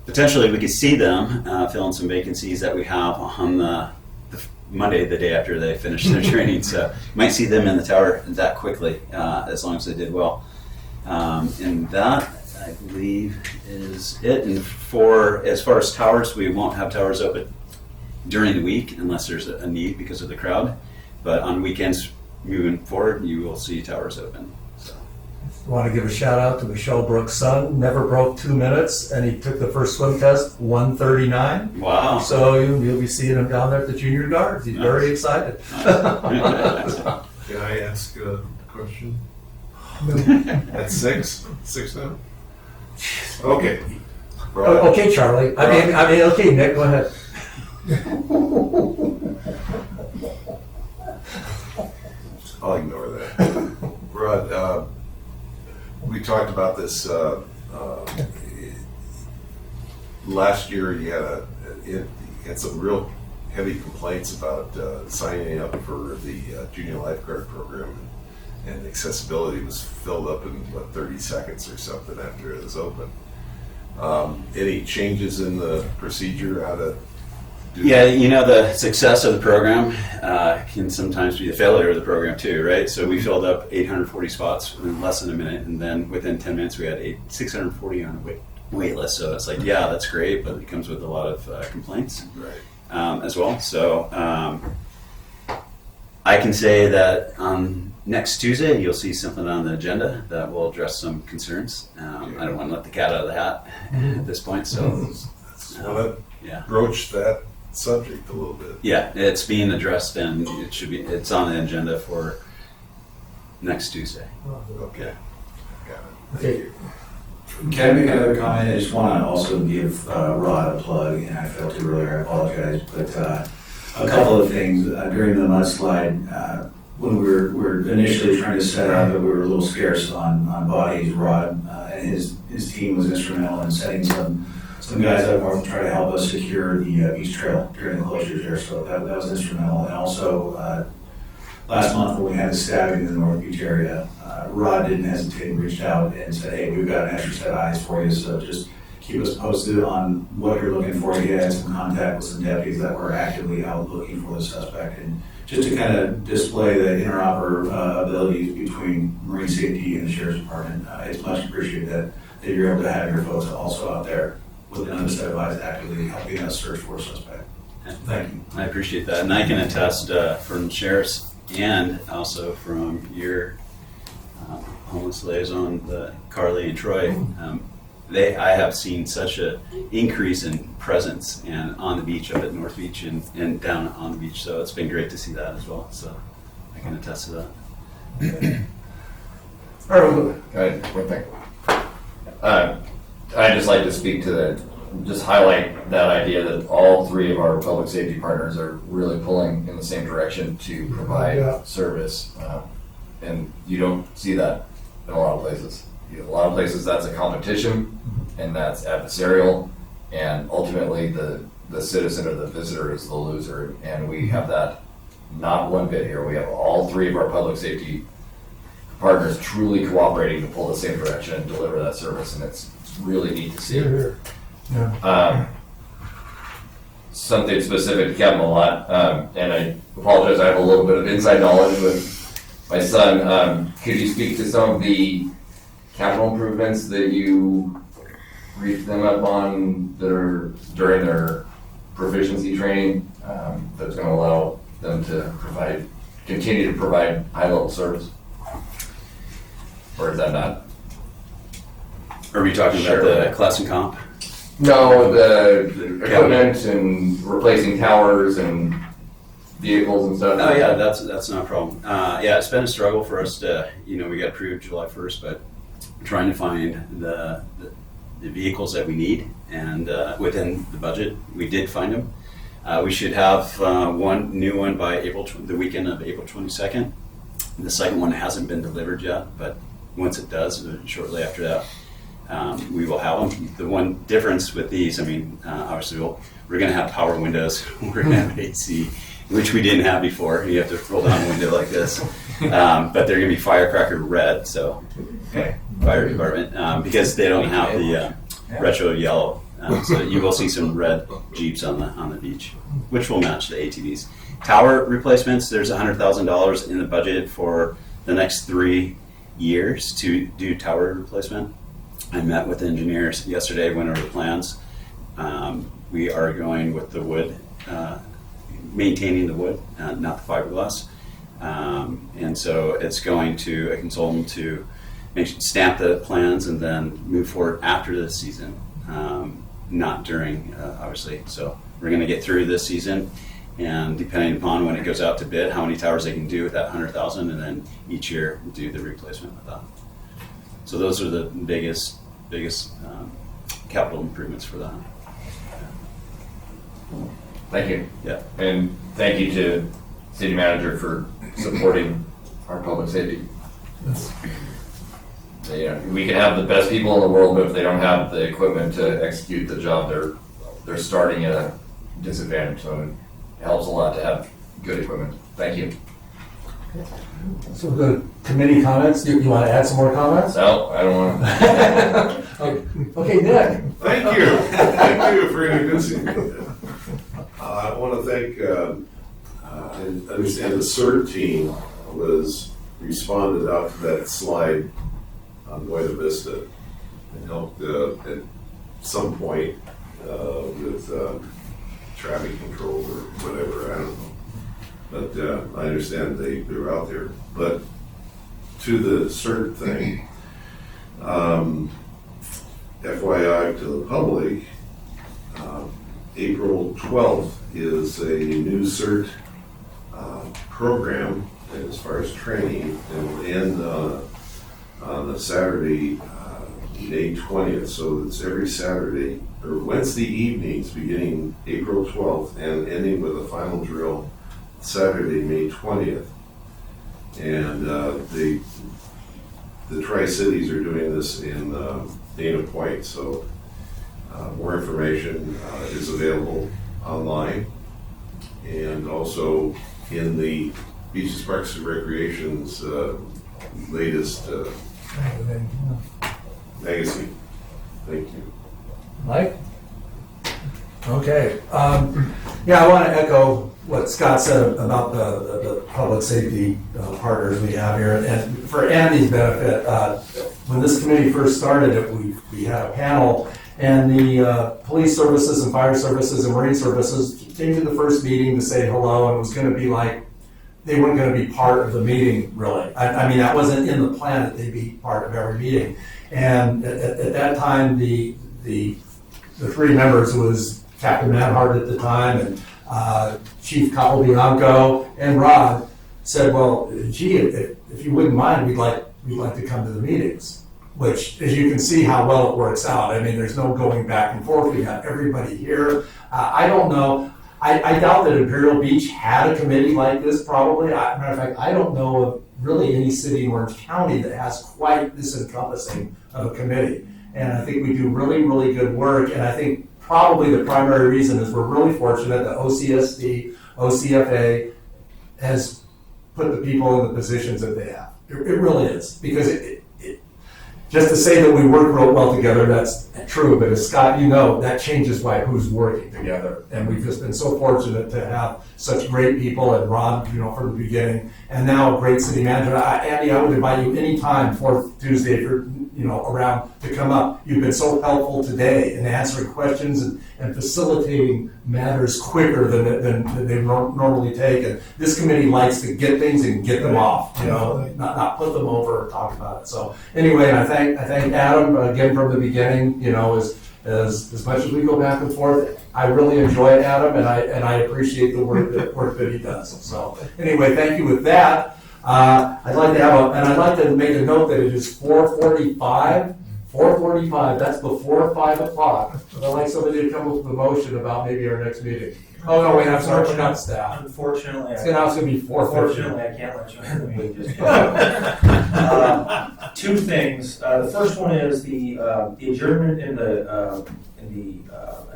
potentially we could see them fill in some vacancies that we have on the Monday, the day after they finish their training. So you might see them in the tower that quickly, as long as they did well. And that, I believe, is it. And as far as towers, we won't have towers open during the week unless there's a need because of the crowd. But on weekends moving forward, you will see towers open. I want to give a shout out to Michelle Brooks' son. Never broke 2 minutes, and he took the first swim test 1:39. Wow! So you'll be seeing him down there at the junior guards. He's very excited. Can I ask a question? At 6 now? Okay. Oh, okay, Charlie. I mean, okay, Nick, go ahead. I'll ignore that. Rod, we talked about this last year. You had some real heavy complaints about signing up for the junior lifeguard program, and accessibility was filled up in 30 seconds or something after it was open. Any changes in the procedure, how to do Yeah, the success of the program can sometimes be the failure of the program too, right? So we filled up 840 spots in less than a minute, and then within 10 minutes we had 640 on a wait list. So it's like, yeah, that's great, but it comes with a lot of complaints as well. So I can say that on next Tuesday you'll see something on the agenda that will address some concerns. I don't want to let the cat out of the hat at this point, so broach that subject a little bit. Yeah, it's being addressed, and it's on the agenda for next Tuesday. Okay. Got it. Okay. Can I make another comment? I just want to also give Rod a plug, and I failed to earlier, I apologize, but a couple of things. During the mudslide, when we were initially trying to set up, we were a little scarce on bodies. Rod and his team was instrumental in setting some guys up north to try to help us secure the beach trail during the closures there, so that was instrumental. And also, last month when we had the stabbing in the North Beach area, Rod didn't hesitate and reached out and said, hey, we've got an extra set of eyes for you, so just keep us posted on what you're looking for. He had some contact with some deputies that were actively out looking for the suspect, and just to kind of display the interoperability between Marine Safety and the Sheriff's Department. It's much appreciated that you're able to have your folks also out there with another set of eyes actively helping us search for a suspect. Thank you. I appreciate that, and I can attest from sheriffs and also from your homeless liaison, Carly and Troy. I have seen such an increase in presence and on the beach up at North Beach and down on the beach, so it's been great to see that as well. So I can attest to that. All right, one thing. I'd just like to speak to just highlight that idea that all 3 of our public safety partners are really pulling in the same direction to provide service. And you don't see that in a lot of places. A lot of places that's a competition and that's adversarial, and ultimately the citizen or the visitor is the loser. And we have that not one bit here. We have all 3 of our public safety partners truly cooperating to pull the same direction and deliver that service, and it's really neat to see. Something specific to Captain Malott, and I apologize, I have a little bit of inside knowledge with my son. Could you speak to some of the capital improvements that you briefed them up on that are during their proficiency training that's going to allow them to continue to provide high-level service? Or is that not? Are we talking about the class and comp? No, the equipment and replacing towers and vehicles and stuff. Oh yeah, that's not a problem. Yeah, it's been a struggle for us to, we got approved July 1st, but we're trying to find the vehicles that we need, and within the budget, we did find them. We should have one new one by the weekend of April 22nd. The second one hasn't been delivered yet, but once it does, shortly after that, we will have them. The one difference with these, obviously we're going to have power windows, we're going to have AC, which we didn't have before. You have to roll down a window like this. But they're going to be firecracker red, so fire department, because they don't have the retro yellow. So you will see some red Jeeps on the beach, which will match the ATVs. Tower replacements, there's $100,000 in the budget for the next 3 years to do tower replacement. I met with engineers yesterday, went over the plans. We are going with the wood, maintaining the wood, not the fiberglass. And so it's going to a consultant to stamp the plans and then move forward after the season, not during, obviously. So we're going to get through this season, and depending upon when it goes out to bid, how many towers they can do with that 100,000, and then each year do the replacement with that. So those are the biggest capital improvements for that. Thank you. Yeah. And thank you to City Manager for supporting our public safety. We can have the best people in the world, but if they don't have the equipment to execute the job, they're starting at a disadvantage. So it helps a lot to have good equipment. Thank you. So the committee comments, you want to add some more comments? No, I don't want to. Okay, Nick. Thank you. Thank you for introducing me. I want to thank, I understand the CERT team responded out to that slide on Buena Vista and helped at some point with traffic control or whatever, I don't know. But I understand they're out there. But to the CERT thing, FYI to the public, April 12th is a new CERT program as far as training, and will end on the Saturday, May 20th. So it's every Saturday or Wednesday evenings beginning April 12th and ending with a final drill Saturday, May 20th. And the Tri-Cities are doing this in Dana Point, so more information is available online, and also in the Beaches, Parks, and Recreation's latest magazine. Thank you. Mike? Okay. Yeah, I want to echo what Scott said about the public safety partners we have here. And for Andy's benefit, when this committee first started, we had a panel, and the police services and fire services and marine services came to the first meeting to say hello, and it was going to be like they weren't going to be part of the meeting, really. I mean, that wasn't in the plan that they'd be part of every meeting. And at that time, the three members was Captain Manhart at the time, and Chief Capobianco and Rod said, well, gee, if you wouldn't mind, we'd like to come to the meetings. Which, as you can see how well it works out. I mean, there's no going back and forth. We have everybody here. I don't know. I doubt that Imperial Beach had a committee like this, probably. Matter of fact, I don't know of really any city in Orange County that has quite this encompassing of a committee. And I think we do really, really good work. And I think probably the primary reason is we're really fortunate that OCSD, OCFA has put the people in the positions that they have. It really is. Because just to say that we work real well together, that's true, but as Scott, you know, that changes by who's working together. And we've just been so fortunate to have such great people, and Ron, from the beginning, and now a great city manager. Andy, I would invite you anytime, 4th Tuesday, if you're around, to come up. You've been so helpful today in answering questions and facilitating matters quicker than they normally take. And this committee likes to get things and get them off, not put them over or talk about it. So anyway, I thank Adam again from the beginning, as much as we go back and forth, I really enjoy Adam, and I appreciate the work that he does. So anyway, thank you with that. I'd like to make a note that it is 4:45. 4:45, that's before 5 o'clock. I'd like somebody to come up with a motion about maybe our next meeting. Oh, no, wait, I'm sorry, we're not staff. Unfortunately, It's gonna be 4:50. Unfortunately, I can't let you in the meeting just yet. Two things. The first one is the adjournment in the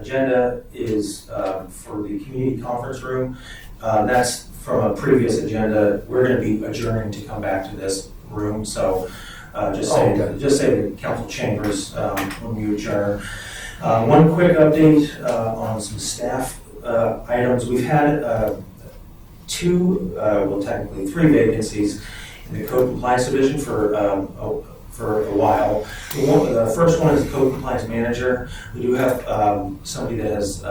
agenda is for the community conference room. That's from a previous agenda. We're going to be adjourning to come back to this room. So just say the council chambers when we adjourn. One quick update on some staff items. We've had technically three vacancies in the code compliance division for a while. The first one is the code compliance manager. We do have somebody that has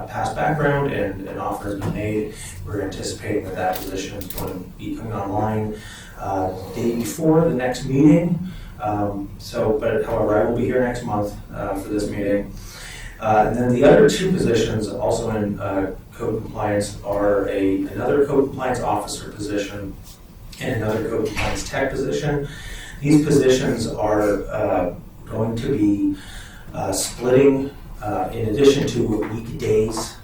past background and an offer has been made. We're anticipating that position is going to be coming online day before the next meeting. However, I will be here next month for this meeting. And then the other two positions also in code compliance are another code compliance officer position and another code compliance tech position. These positions are going to be splitting in addition to weekdays,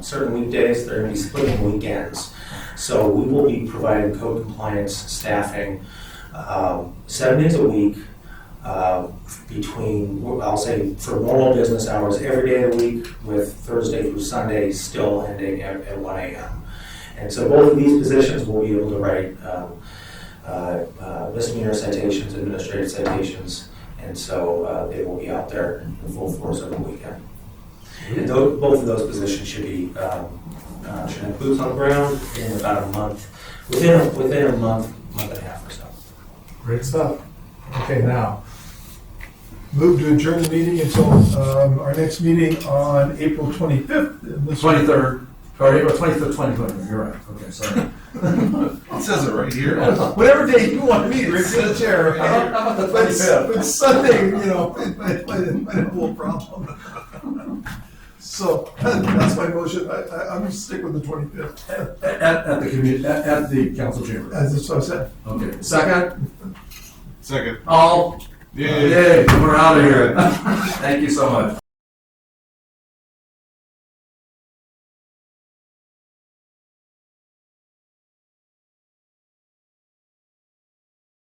certain weekdays, they're going to be splitting weekends. So we will be providing code compliance staffing 7 days a week between, I'll say, for normal business hours every day of the week, with Thursday through Sunday still ending at 1 a.m. And so both of these positions will be able to write misdemeanor citations, administrative citations, and so they will be out there in full force over the weekend. And both of those positions should be should have boots on the ground in about a month, within a month and a half or so. Great stuff. Okay, now, move to adjourn the meeting until our next meeting on April 25th. 23rd, or April 25th, 2020, you're right, okay, sorry. It says it right here. Whatever day you want to meet, Rick, sit in the chair. How about the 25th? But Sunday, might have a little problem. So that's my motion. I'm going to stick with the 25th. At the council chamber. As that's what I said. Okay, second? Second. All? Yay, we're out of here. Thank you so much.